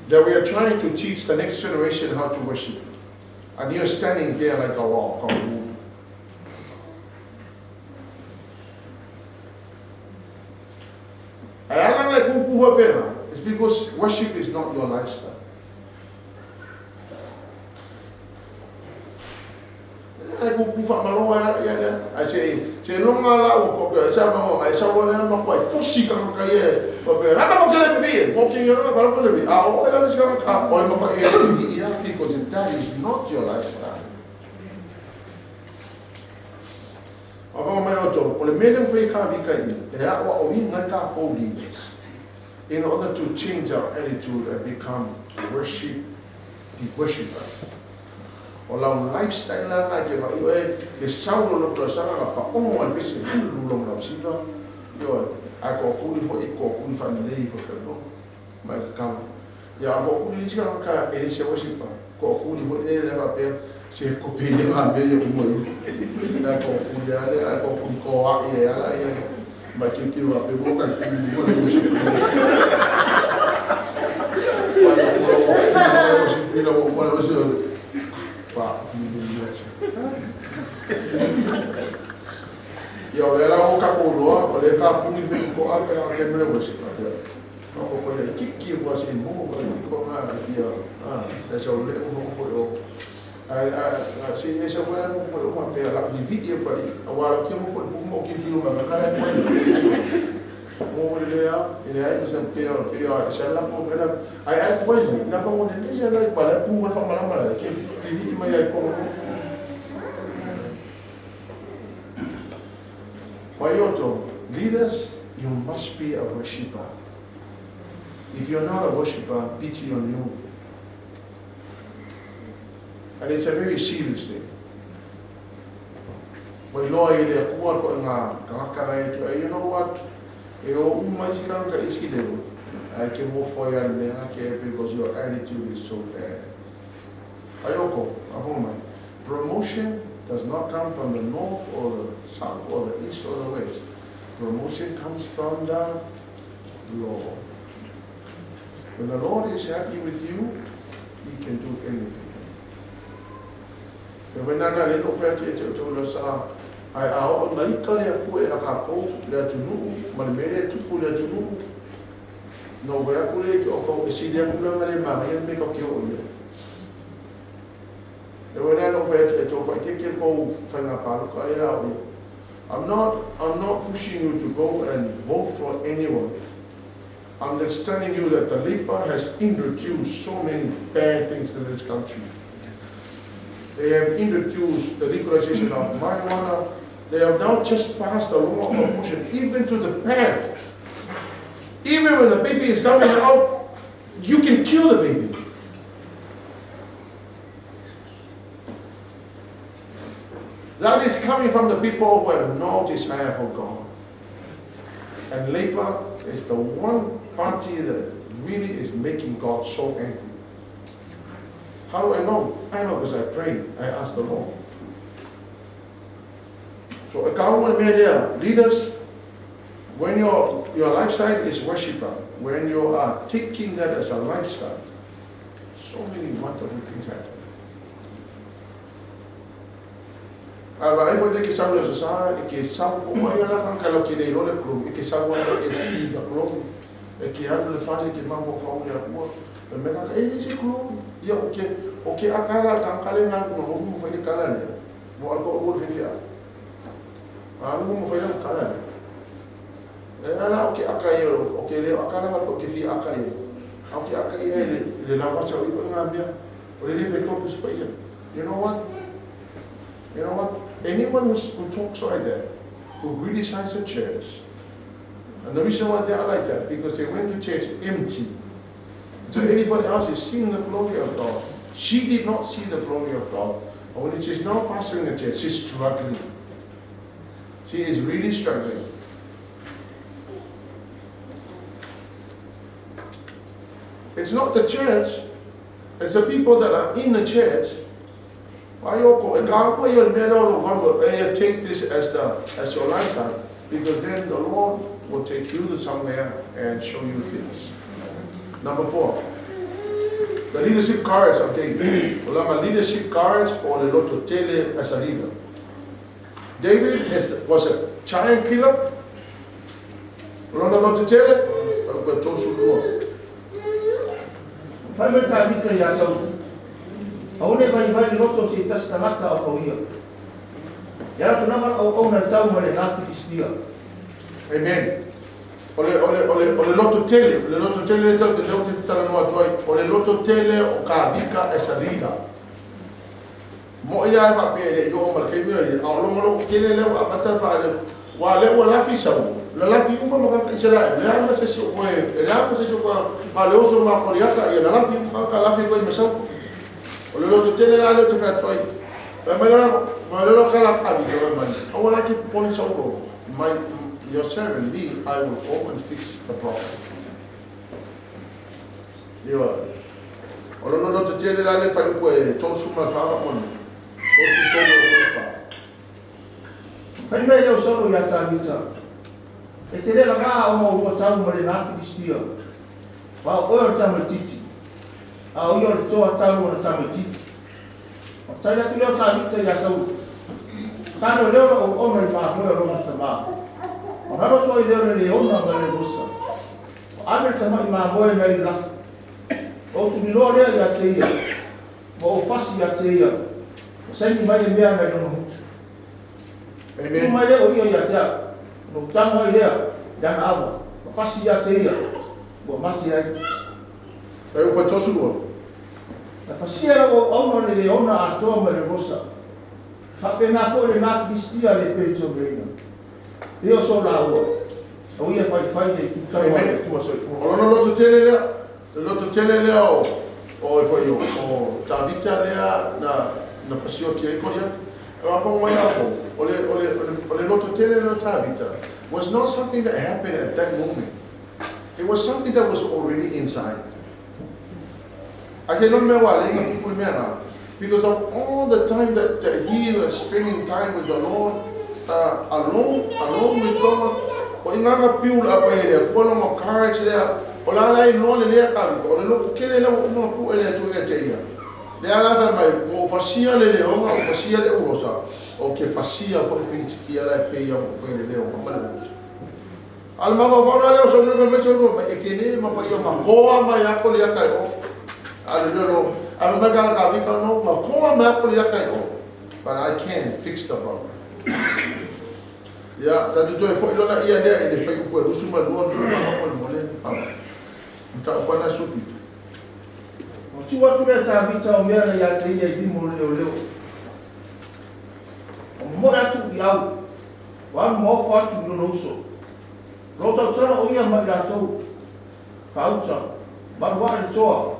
that we are trying to teach the next generation how to worship. And you're standing there like a wall. It's because worship is not your lifestyle. I say, long I saw one quite fussy come career. I'm not going to be walking around. I'm going to be because that is not your lifestyle. In order to change our attitude and become worshippers. Or lifestyle like the sound of the sun up on this is long of silver. I go only for equal only for the day for the my come. Ya go only this kind of it is a worshipper. Go only for the never pay. Say copy them and be your money. I go only I go go out here. But you give up the book and I see this over and over there, like the video, but a while I came for more kill my over there, in the eyes and pair, I had poison, never wanted to like, but I pulled from my number, I came to my leaders, you must be a worshipper. If you're not a worshipper, pity on you. And it's a very serious thing. When you know what? I can move for you and because your attitude is so bad. Promotion does not come from the north or the south or the east or the west. Promotion comes from the Lord. When the Lord is happy with you, He can do anything. When I didn't offer to us, I Malika le a pue a kako le atu nuu, ma le mele tupu le atu nuu. no vai kule o e sidia kule male mama ia me ko ki o ia e wena no vai e to vai ke ko fanga pa ko ia o ia. I'm not pushing you to go and vote for anyone. I'm just telling you that the LIPA has introduced so many bad things to this country. They have introduced the legalization of marijuana. They have now just passed a law of abortion, even to the path. Even when the baby is coming out, you can kill the baby. That is coming from the people who have no desire for God. And Labour is the one party that really is making God so angry. How do I know? I know because I pray. I ask the Lord. So accountable media leaders, when your lifestyle is worshiper, when you are taking that as a lifestyle, so many wonderful things happen. Ava e foi que sabe o sa e que sabe como ia lá com aquela que dei role club e que sabe o que se da club e que anda le fale que vamos fazer a rua e me ka e esse club e o que a cara kan kale ngal no mo foi de kala ne mo algo o fifia algo mo foi de kala ne ela o que akaio o que le akala o que fi akaio o que akaio le la passa o ipo ngambia o le fe ko spaia. You know what? You know what? Anyone who talks like that, who criticizes the church, and the reason why they are like that, because they went to church empty. So everybody else is seeing the glory of God. She did not see the glory of God. And when she's now pastoring the church, she's struggling. She is really struggling. It's not the church, it's the people that are in the church. Take this as your lifestyle, because then the Lord will take you to somewhere and show you things. Number 4, the leadership courage I'm taking. Leadership courage or the Lord to tell you as a leader. David was a giant killer. Lord to tell you, but those who know. Aune vai roto si tasta mata o koia. Ya tu nama o na tau mole na Kristia. Amen. Ole loto tele, le loto tele to le loto tala no atoi, ole loto tele o ka vika esa rida. Mo ia va pele yo o marke mi ali, a lo mo kele le a mata fa le wa le wa la fi sa. La la fi uma mo ka isela, le ama se so ko e, le ama se so ko ma le oso ma ko ya ka ya la fi ka la fi ko me sa. Ole lo tele la le te fa toi. Pa ma lo kala pa vi ko man. O la ki poni so ko. Your servant me, I will go and fix the problem. Yo. Ole lo tele la le fa ko e to su ma fa mon. To su to lo fa. Kai me yo solo ya ta vita. E tele la ga o mo ta mo le na Kristia. Wa o ta mo titi. A o yo to ata mo na tamiti. O tala tu yo ta vita ya sau. Tano leo o me ma mo ro na tama. O na ro to i leo le o na ba le busa. O ame tama ma mo e mai la. O tu ni lo le ya te ia. O fasi ya te ia. O sai ni mai me na no mutu. Amen. Tu mai le o ia ya te. No tamo i leo ya na aba. O fasi ya te ia. Bo mati ai. Ai o patosu lo. La fasia o ono le ona a to me le rosa. Fa pena fo le na Kristia le pecho bena. Io so la o. O ia fai de tu ta tu so. O no lo tele le o foi io. O ta vita le na fasio ti ko dia. O fa mo ia ko. O le lo tele le ta vita. Was not something that happened at that moment. It was something that was already inside. I cannot remember people because of all the time that he was spending time with the Lord, alone with God. O inga piul apa ele, ko mo courage there. O la lai no le ka ko le kele le mo ku ele tu e te ia. Le ala va mai mo fasia le o mo fasia le o sa. O ke fasia fo le fiti ki ala pe ia mo foi le o mo le. Al mama fora leo so no me choro e ke ni ma fa yo ma koa ma ya ko ya kai o. Al no al ma ka vika no ma koa ma ko ya kai o. But I can't fix the problem. Ya, tadi tu efo ilo na ia dia ele fai ko rusu ma luon so ma ko mo le pa. Mta ko na sufi. O tua tu ta vita o mea na ya te ia i mo leo. O mo atu iau. Wa mo fa tu no so. Rota tsara o ia ma ra to. Kausa. Ma wa e toa.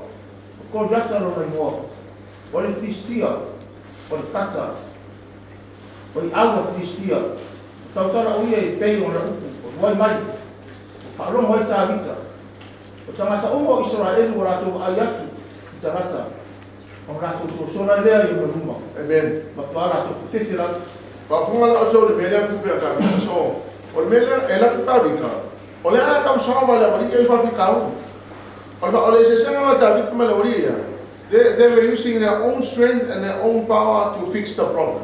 Ko jata no mai mo. O le fistia. O le kata. O i awa fistia. Tau tara o ia i pei o na upu. O wai mai. Whaaro moi tā vita. O tangata omo Israelu o rato ai atu. I tangata. O rato so sora lea i o ruma. Amen. Ma tua rato whiwhira. Pa funga la o le mele ku pe ka so. O le mele e la ku ka vika. O le a ka so ma le o ke fa fika o. O le se senga ma ta vika ma le oria. They were using their own strength and their own power to fix the problem.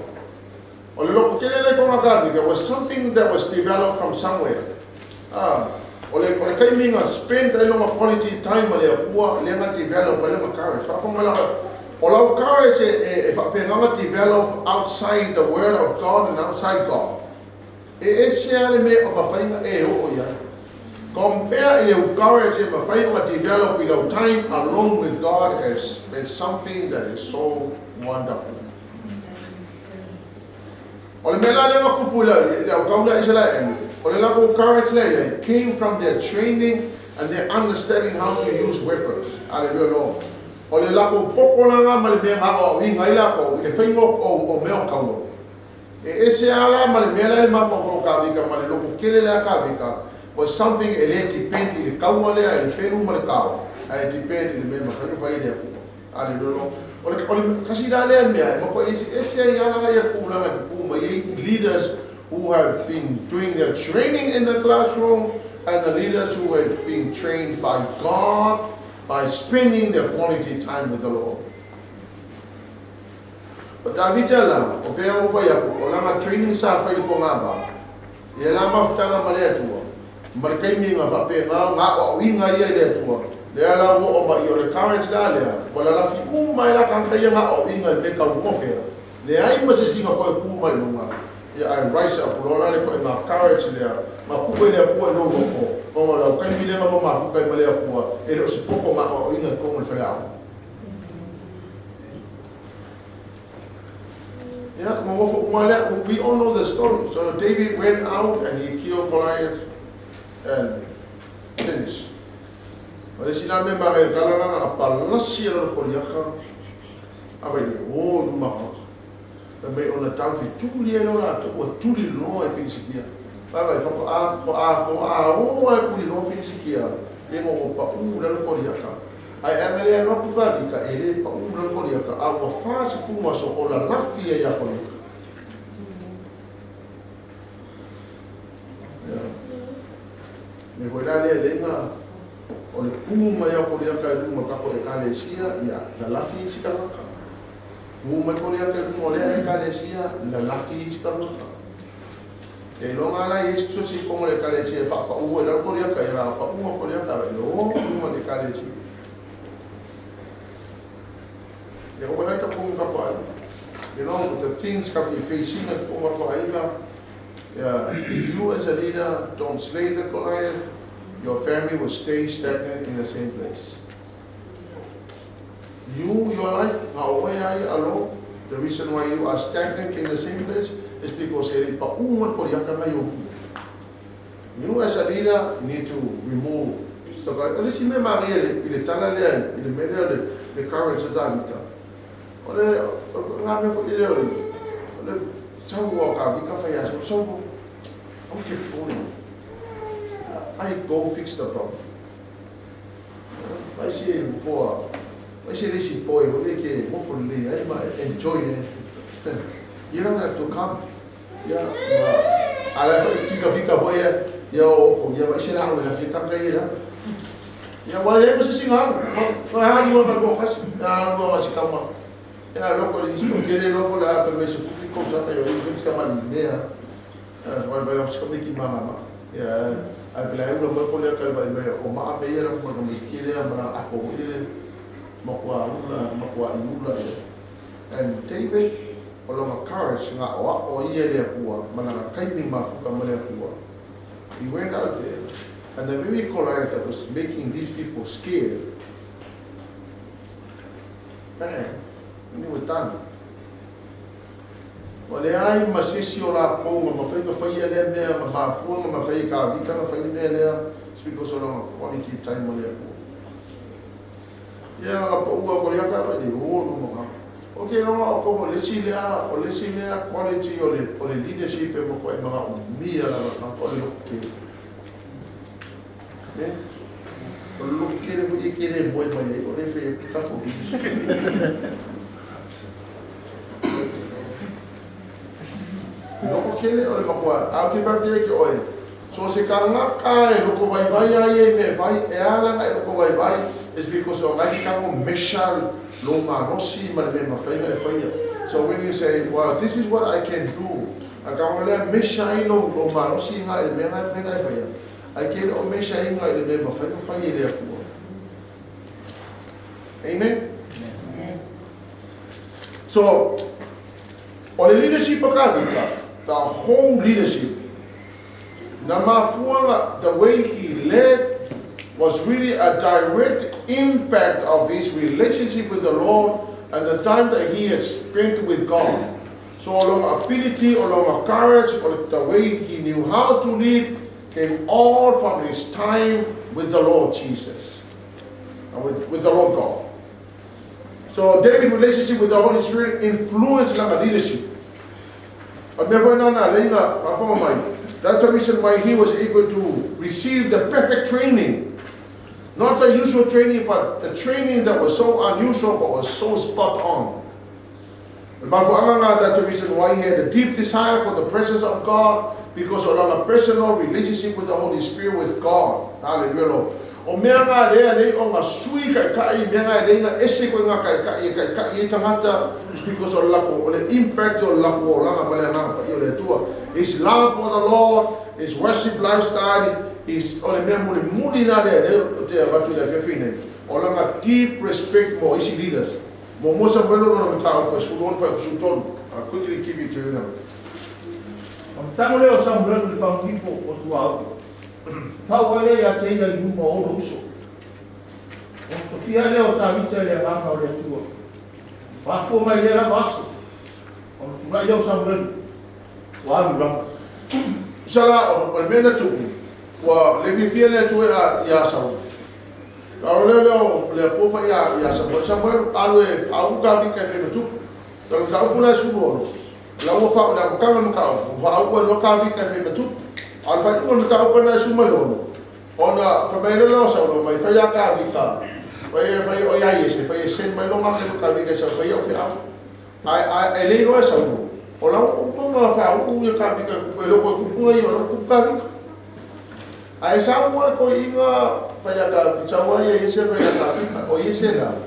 O le loko kelele ko ka vika was something that was developed from somewhere. O le kai minga spend a long quality time le akua le nga develop le ma courage. Fa funga la o la courage e fa pe nga develop outside the word of God and outside God. E se ale me o fa inga e o ya. Compare the courage and the faith to develop without time alone with God as something that is so wonderful. O le mela le ma kupula le o kaula isela en. O le la ko courage le came from their training and their understanding how to use weapons. Hallelujah. O le la ko popolanga ma le me ma o inga ila ko le faingo o me o kaula. E se ala ma le mela le ma ko ka vika ma le lo ko kele le ka vika. Was something ele depende de kauma le ele felu ma le kau. Ai depende de me ma felu fai le ku. Hallelujah. O le kasi da le me ma ko ese ya la ya ku la ku ma leaders who have been doing their training in the classroom and the leaders who have been trained by God by spending their quality time with the Lord. But David la o pe o fa ya o la ma training sa fa ko ngaba. Ye la ma ftanga ma le tu. Markai mi nga fa pe nga o winga ia le tu. Le ala o ba yo le courage la le. Bola la fi mai la kan kai nga o winga le ka mo fe. Le ai ma se singa ko ku mai lunga. Ya ai rise up rola le ko nga courage le. Ma ku le ku no ko. Ko la kai mi le nga ma fu kai ma le ku. E lo se poco ma o winga ko mo fe a. Yeah, we all know the story. So David went out and he killed Goliath and finished. But sila me mangel kalanga apalasi lo koliaka. Aba ni o luma. Também ona tau fi tuli lo la to tuli lo e finisikia. Baba fa o e kuli lo finisikia. E mo pa lo koliaka. Ai angele no ku va ka ele pa lo koliaka. A wa fa se fu ma so ola lafia ya koliaka. Me voy a leer lenga o le kuma ya ko ya ka luma ka ko e kalesia ya la lafi sikanga kuma ko ya ka luma le e kalesia la lafi sikanga e lo ngala is so si ko le kalesia fa pa u le ko ya ka ya pa u ko ya ka lo kuma le kalesia ya ko la ka ko ka pa you know the things can be facing ko ko aiga. If you as a leader don't slay the Goliath, your family will stay stagnant in the same place. Your life, how are you alone? The reason why you are stagnant in the same place is because you as a leader need to remove the courage of David. I go fix the problem. I see before. I see this boy. Hopefully, I might enjoy it. You don't have to come. Yeah. I like to fika boy. Yo, ya vai ser lá, ela fica caída. Ya vai ler você sinal. Vai ali uma coisa, ah, não vai se calmar. Ya logo eles não querem logo lá, para ver se fica usando aí, fica mais ideia. Vai se comer que mama. Ya. ai bila ai lo ko le ka vai me o ma be era ko me kile ma a ko ile ma kwa ula and David o lo courage nga o ia le kua mana kai ni mafuka male kua. He went out there and the very Goliath that was making these people scared, man, and he was done. Wale ai masisi o la ponga ma fai le mea ma fuanga ma fai ka vika ma fai le le because of quality time mo le. Ya nga po ua ko ya ka ba di o no ma. Okay, no ko le sile a quality o le leadership e mo ko e ma mia la ko le ke. Ne? Ko lu ke le fu ke le boy ma le ko le fe ka ko bi. Loko kele o le makua, au te whakere ki oe. So se ka ngaka e loko vai ai e me vai, e alanga e loko vai, is because o ngai kako meshal lo marosi ma le me mawhainga e whaia. So when you say, well, this is what I can do, a ka lea meshai lo marosi nga e me ngai whainga e whaia. I can o meshai nga e le me mawhainga whaia lea kua. Amen? So, o le leadership o ka vika, the whole leadership. Namafuanga, the way he led was really a direct impact of his relationship with the Lord and the time that he had spent with God. So along ability, along courage, or the way he knew how to lead came all from his time with the Lord Jesus, with the Lord God. So David's relationship with the Holy Spirit influenced like leadership. That's the reason why he was able to receive the perfect training. Not the usual training, but the training that was so unusual but was so spot on. That's the reason why he had a deep desire for the presence of God, because of a personal relationship with the Holy Spirit with God. Hallelujah. O mea ngā rea nei o ngā sui kai mea ngā rea ngā ese koe ngā kai tangata is because o lako, o le impact o lako o langa male ngā whai o le tua. His love for the Lord, his worship lifestyle, his o le mea mule muli nā rea te watu ia whiawhine. O langa deep respect mo isi leaders. Mo mosa mwelo no na mtao kwa sfulon whai kusutonu. I quickly give it to you now. Tango leo sa mwelo le whaungipo o tuau. Tau ele ya te ia i uma o uso. O tofia leo ta vita le nganga o le tua. Whako mai le la maso. O turai leo sa mwelu. Wa alu rama. Sala o le mena tupu. Wa le vivia le tue a ia sau. Karo leo le pofa ia sau. Sa mwelu alu e au ka vika e whema tupu. Karo ka upu la sulu ono. La ua whao la mkanga mkao. Whao ua lo ka vika e whema tupu. Alfa iko na tau pana suma lono. Ona famele lo sa lo mai fa ya ka vika. Fa o ya yese fa yese mai lo ma ka vika sa fa yo fa. Ai le lo sa lo. Ola o ma fa o ya ka vika ko lo ko ku ngai o ku ka vika. Ai sa mo ko inga fa ya ka sa wa ya yese fa ya ka vika o yese la.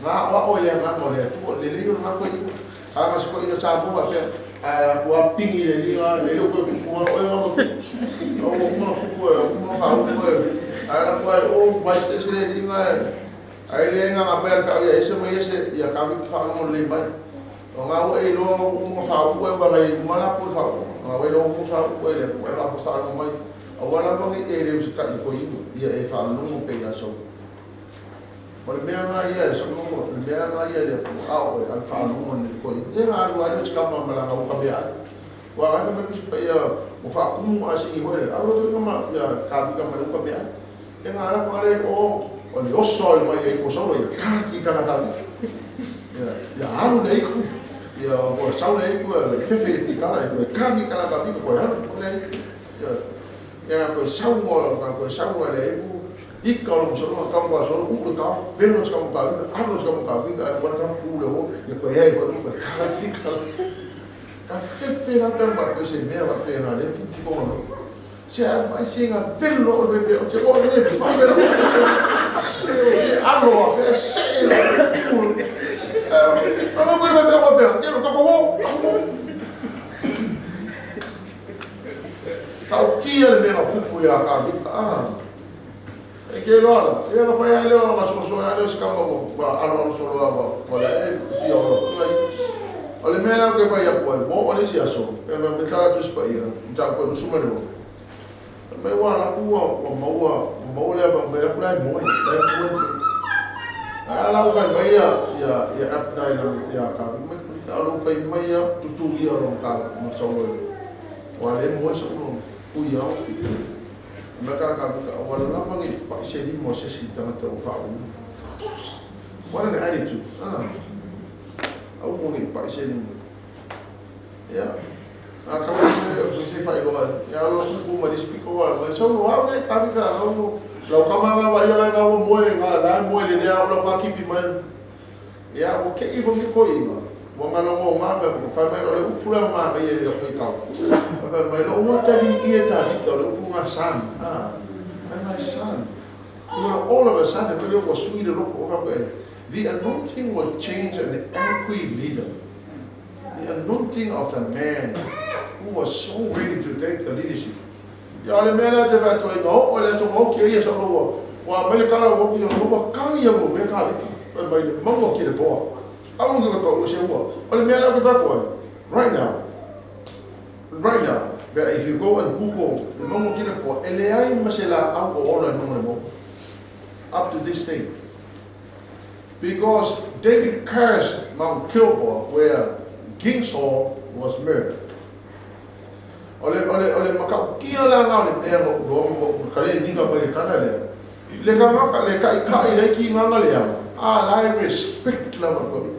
Nga wa o le nga mo le tu le le nga ko inga. Ama ko inga sa mo fa a ko pingi le inga le lo ko ku o o Ara kuai o vai te se linga ai le nga ngapel fa ia ese mai ese ia ka vi fa mo le mai o nga o e lo mo fa o e wa ngai mala po fa o e lo mo fa o e le ko e va fa no mai o wala no ni e le ka i ko ia e fa no mo pe ia so o le mea nga ia so mo le mea nga ia le ko a o e al fa no mo ni ko ia nga ru ai ska mo mala nga o ka bea wa ga me ki pe ia o fa ku mo asi i ho le alo to ma ia ka vi ka ma ko bea e nga ala ko le o le oso i mai e ko so le ka ki ka na ka ya alu nei ko ya o sa le ko le fefe ki ka le ka ki ka na ka ko ya ko le ya ko sa mo ko sa mo le ku i ka lo so ka ko so ku ka veno ska mo ka alu ska mo ka vi ka ko ka ku le ho e ko he ko ka ki ka fefe la pe ba ko se me ba pe na le ki ko no se fai singa vello o vede se o le fa velo allo fa se no puoi vedere va bene io lo capo Kau kia le mea pupu ya ka vika. E ke loa, e nga whai aleo nga soso aleo skama ba alo solo aba. Wala e si olo. O le mea lau ke whai apua, mo o le si aso. E me me kala tuspa ia, mta kwa nusuma le mo. Me wa la kua, o maua le ava mbea kula e moi, lai kua. A lau whai mai ia apnai ia ka vika. A lau whai mai ia tutu ia rong ka masolo e. Wa le mo sa uno. Ui au, mereka kata awal lama ni Pak Sedi Moses kita kata ufau. Mana ni attitude? Aku mau ni Pak Sedi. Ya, kalau saya file luar, ya aku mau di speak luar. Macam luar ni kami kalau lau kamera bayu lagi kamu boleh dia kalau pakai piman. Ya, oke ibu ni koi ma. Wang along ma ba fa mai lo pula ma ba ye lo fai kau. Ba mai lo mo tali ia tali to lo punga san. My son. You know, all of a sudden the was sweet the anointing will change an angry leader. The anointing of a man who was so ready to take the leadership. Ya le mena te va to no, o le so mo ki ia so lo. Wa me le kala wo ki no ka ia mo me ka. Ba mai mo ki le po. I'm going to go to the right now. Right now, but if you go and Google, up to this day. Because David cursed Mount Kilgore where King Saul was murdered. Ole makau kia la ngau le mo kale ninga mai kana le. Le ka le kai le ki nganga le. I respect level.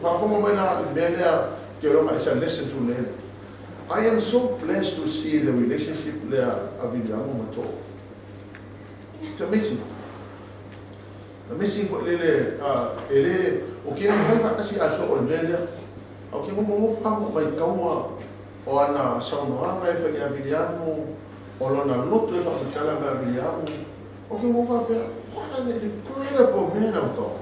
Listen to them. I am so blessed to see the relationship there of Mato. It's amazing. Amazing for ele okay na fai kasi ato o media. Okay mo famo mai kaua o ana sauna mai fai avidiamo o lona loto e fa kala mai avidiamo. Okay mo fa pe what an incredible man of God.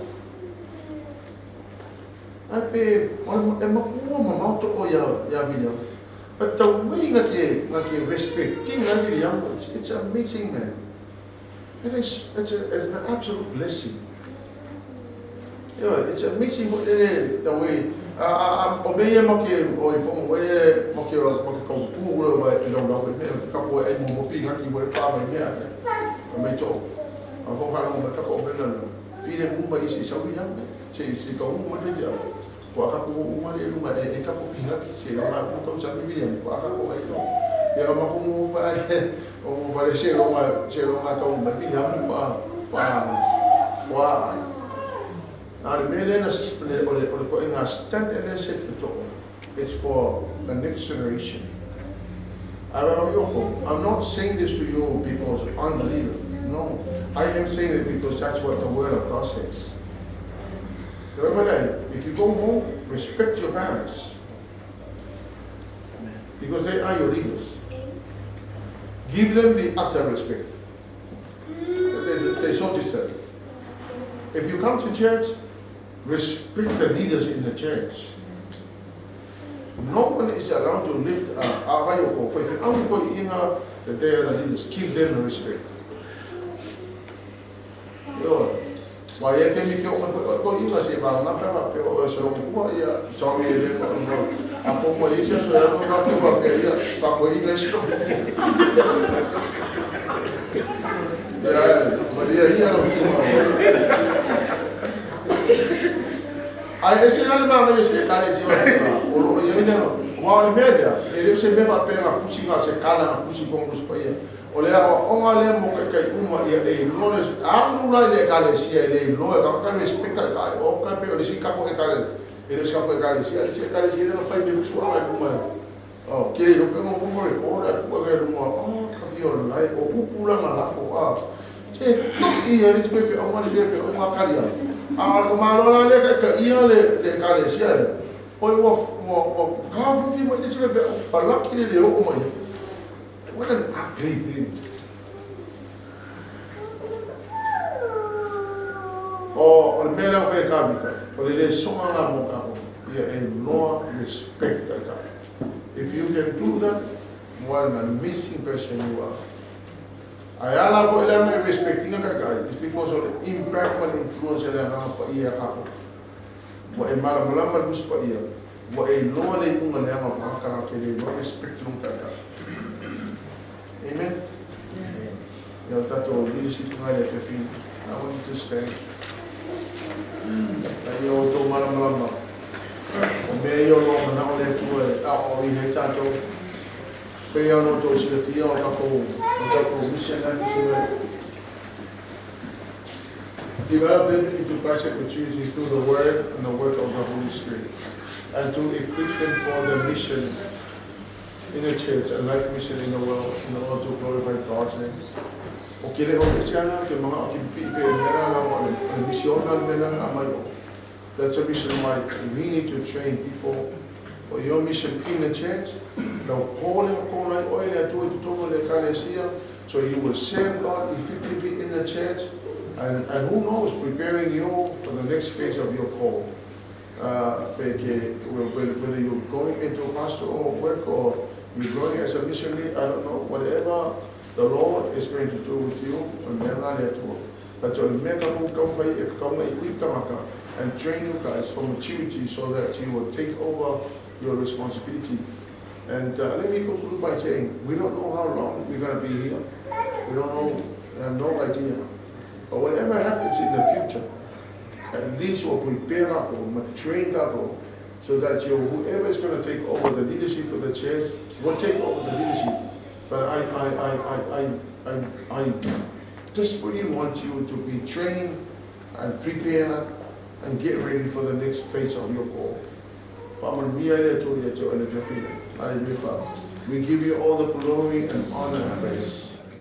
I pay on a mama to ya video. But the way that you respect King William, it's amazing, man. It's an absolute blessing. Yeah, it's amazing what the way obey moke or from where moke come pool by the couple and mopping at you were farming here. I may talk. I'm for how long the couple of them. Feeling Mumbai is so young. Say, go home with video. Kuaka ko umali rumah dia ka ko pinga ki ma ko sa William kuaka ko ito ya ma ko mo fa o vale se lo ma ka mo William wa na mele na spele ole ko inga stand and set to it's for the next generation. I'm not saying this to you because I'm the leader. No, I am saying it because that's what the word of God says. If you go home, respect your parents. Because they are your leaders. Give them the utter respect. They so deserve. If you come to church, respect the leaders in the church. No one is allowed to lift Arayoko. If you go in that they are the leaders, give them the respect. Why I can make your own you say about not so ya sorry I'm for Malaysia so I don't have to work here for English yeah Maria here I say na mama you say kale si wa you know wa media ele se me va pega kusinga se kala kusinga kuspa ole o ngale mo kai uma ia no alu le kale sia le no ka respect ka o ka pe o si ka ko kale ele ska ko kale sia no fai me fu ai uma oh ke lo pe mo mo o da ko ke mo ka fi o lai o pula na la fo che to ia ri pe o ma le pe o ma kalia ko ma lo le ka ia le kale sia le o mo ka fi mo le se pe o la ki le o mo what an ugly thing. O le mele o fe kabika, o le songa nga mo kapo, ia e noa respect ka. If you can do that, what an amazing person you are. Ayala for ilang respecting ang kagay is because of the impact and influence na nga pa iya kako. Wa ay malaman gus pa iya. Wa ay loa lay kung nga nga pa karakter mo respect nung kagay. Amen. Yaw tato leadership nga na fifin. I want you to stand. Ayo to malaman. O meyo lo na ole to o ine tato. Kaya no to sila fiyo ako mission na mission. Develop into Christ opportunity through the word and the work of the Holy Spirit, and to equip them for the mission in the church and life mission in the world in order to glorify God's name. Okay, le ofisiana ke mga kimpi pe mera lang ang missional melang amayo. That's a mission why we need to train people for your mission in the church. So you will serve God effectively in the church, and who knows, preparing you for the next phase of your call. Whether you're going into pastoral work or you're going as a missionary, I don't know, whatever the Lord is going to do with you, but and train you guys for maturity so that you will take over your responsibility. And let me conclude by saying, we don't know how long we're going to be here. We don't know, we have no idea. But whatever happens in the future, at least we'll prepare up or train up so that whoever is going to take over the leadership of the church will take over the leadership. But I desperately want you to be trained and prepared and get ready for the next phase of your call. We give you all the glory and honor and praise.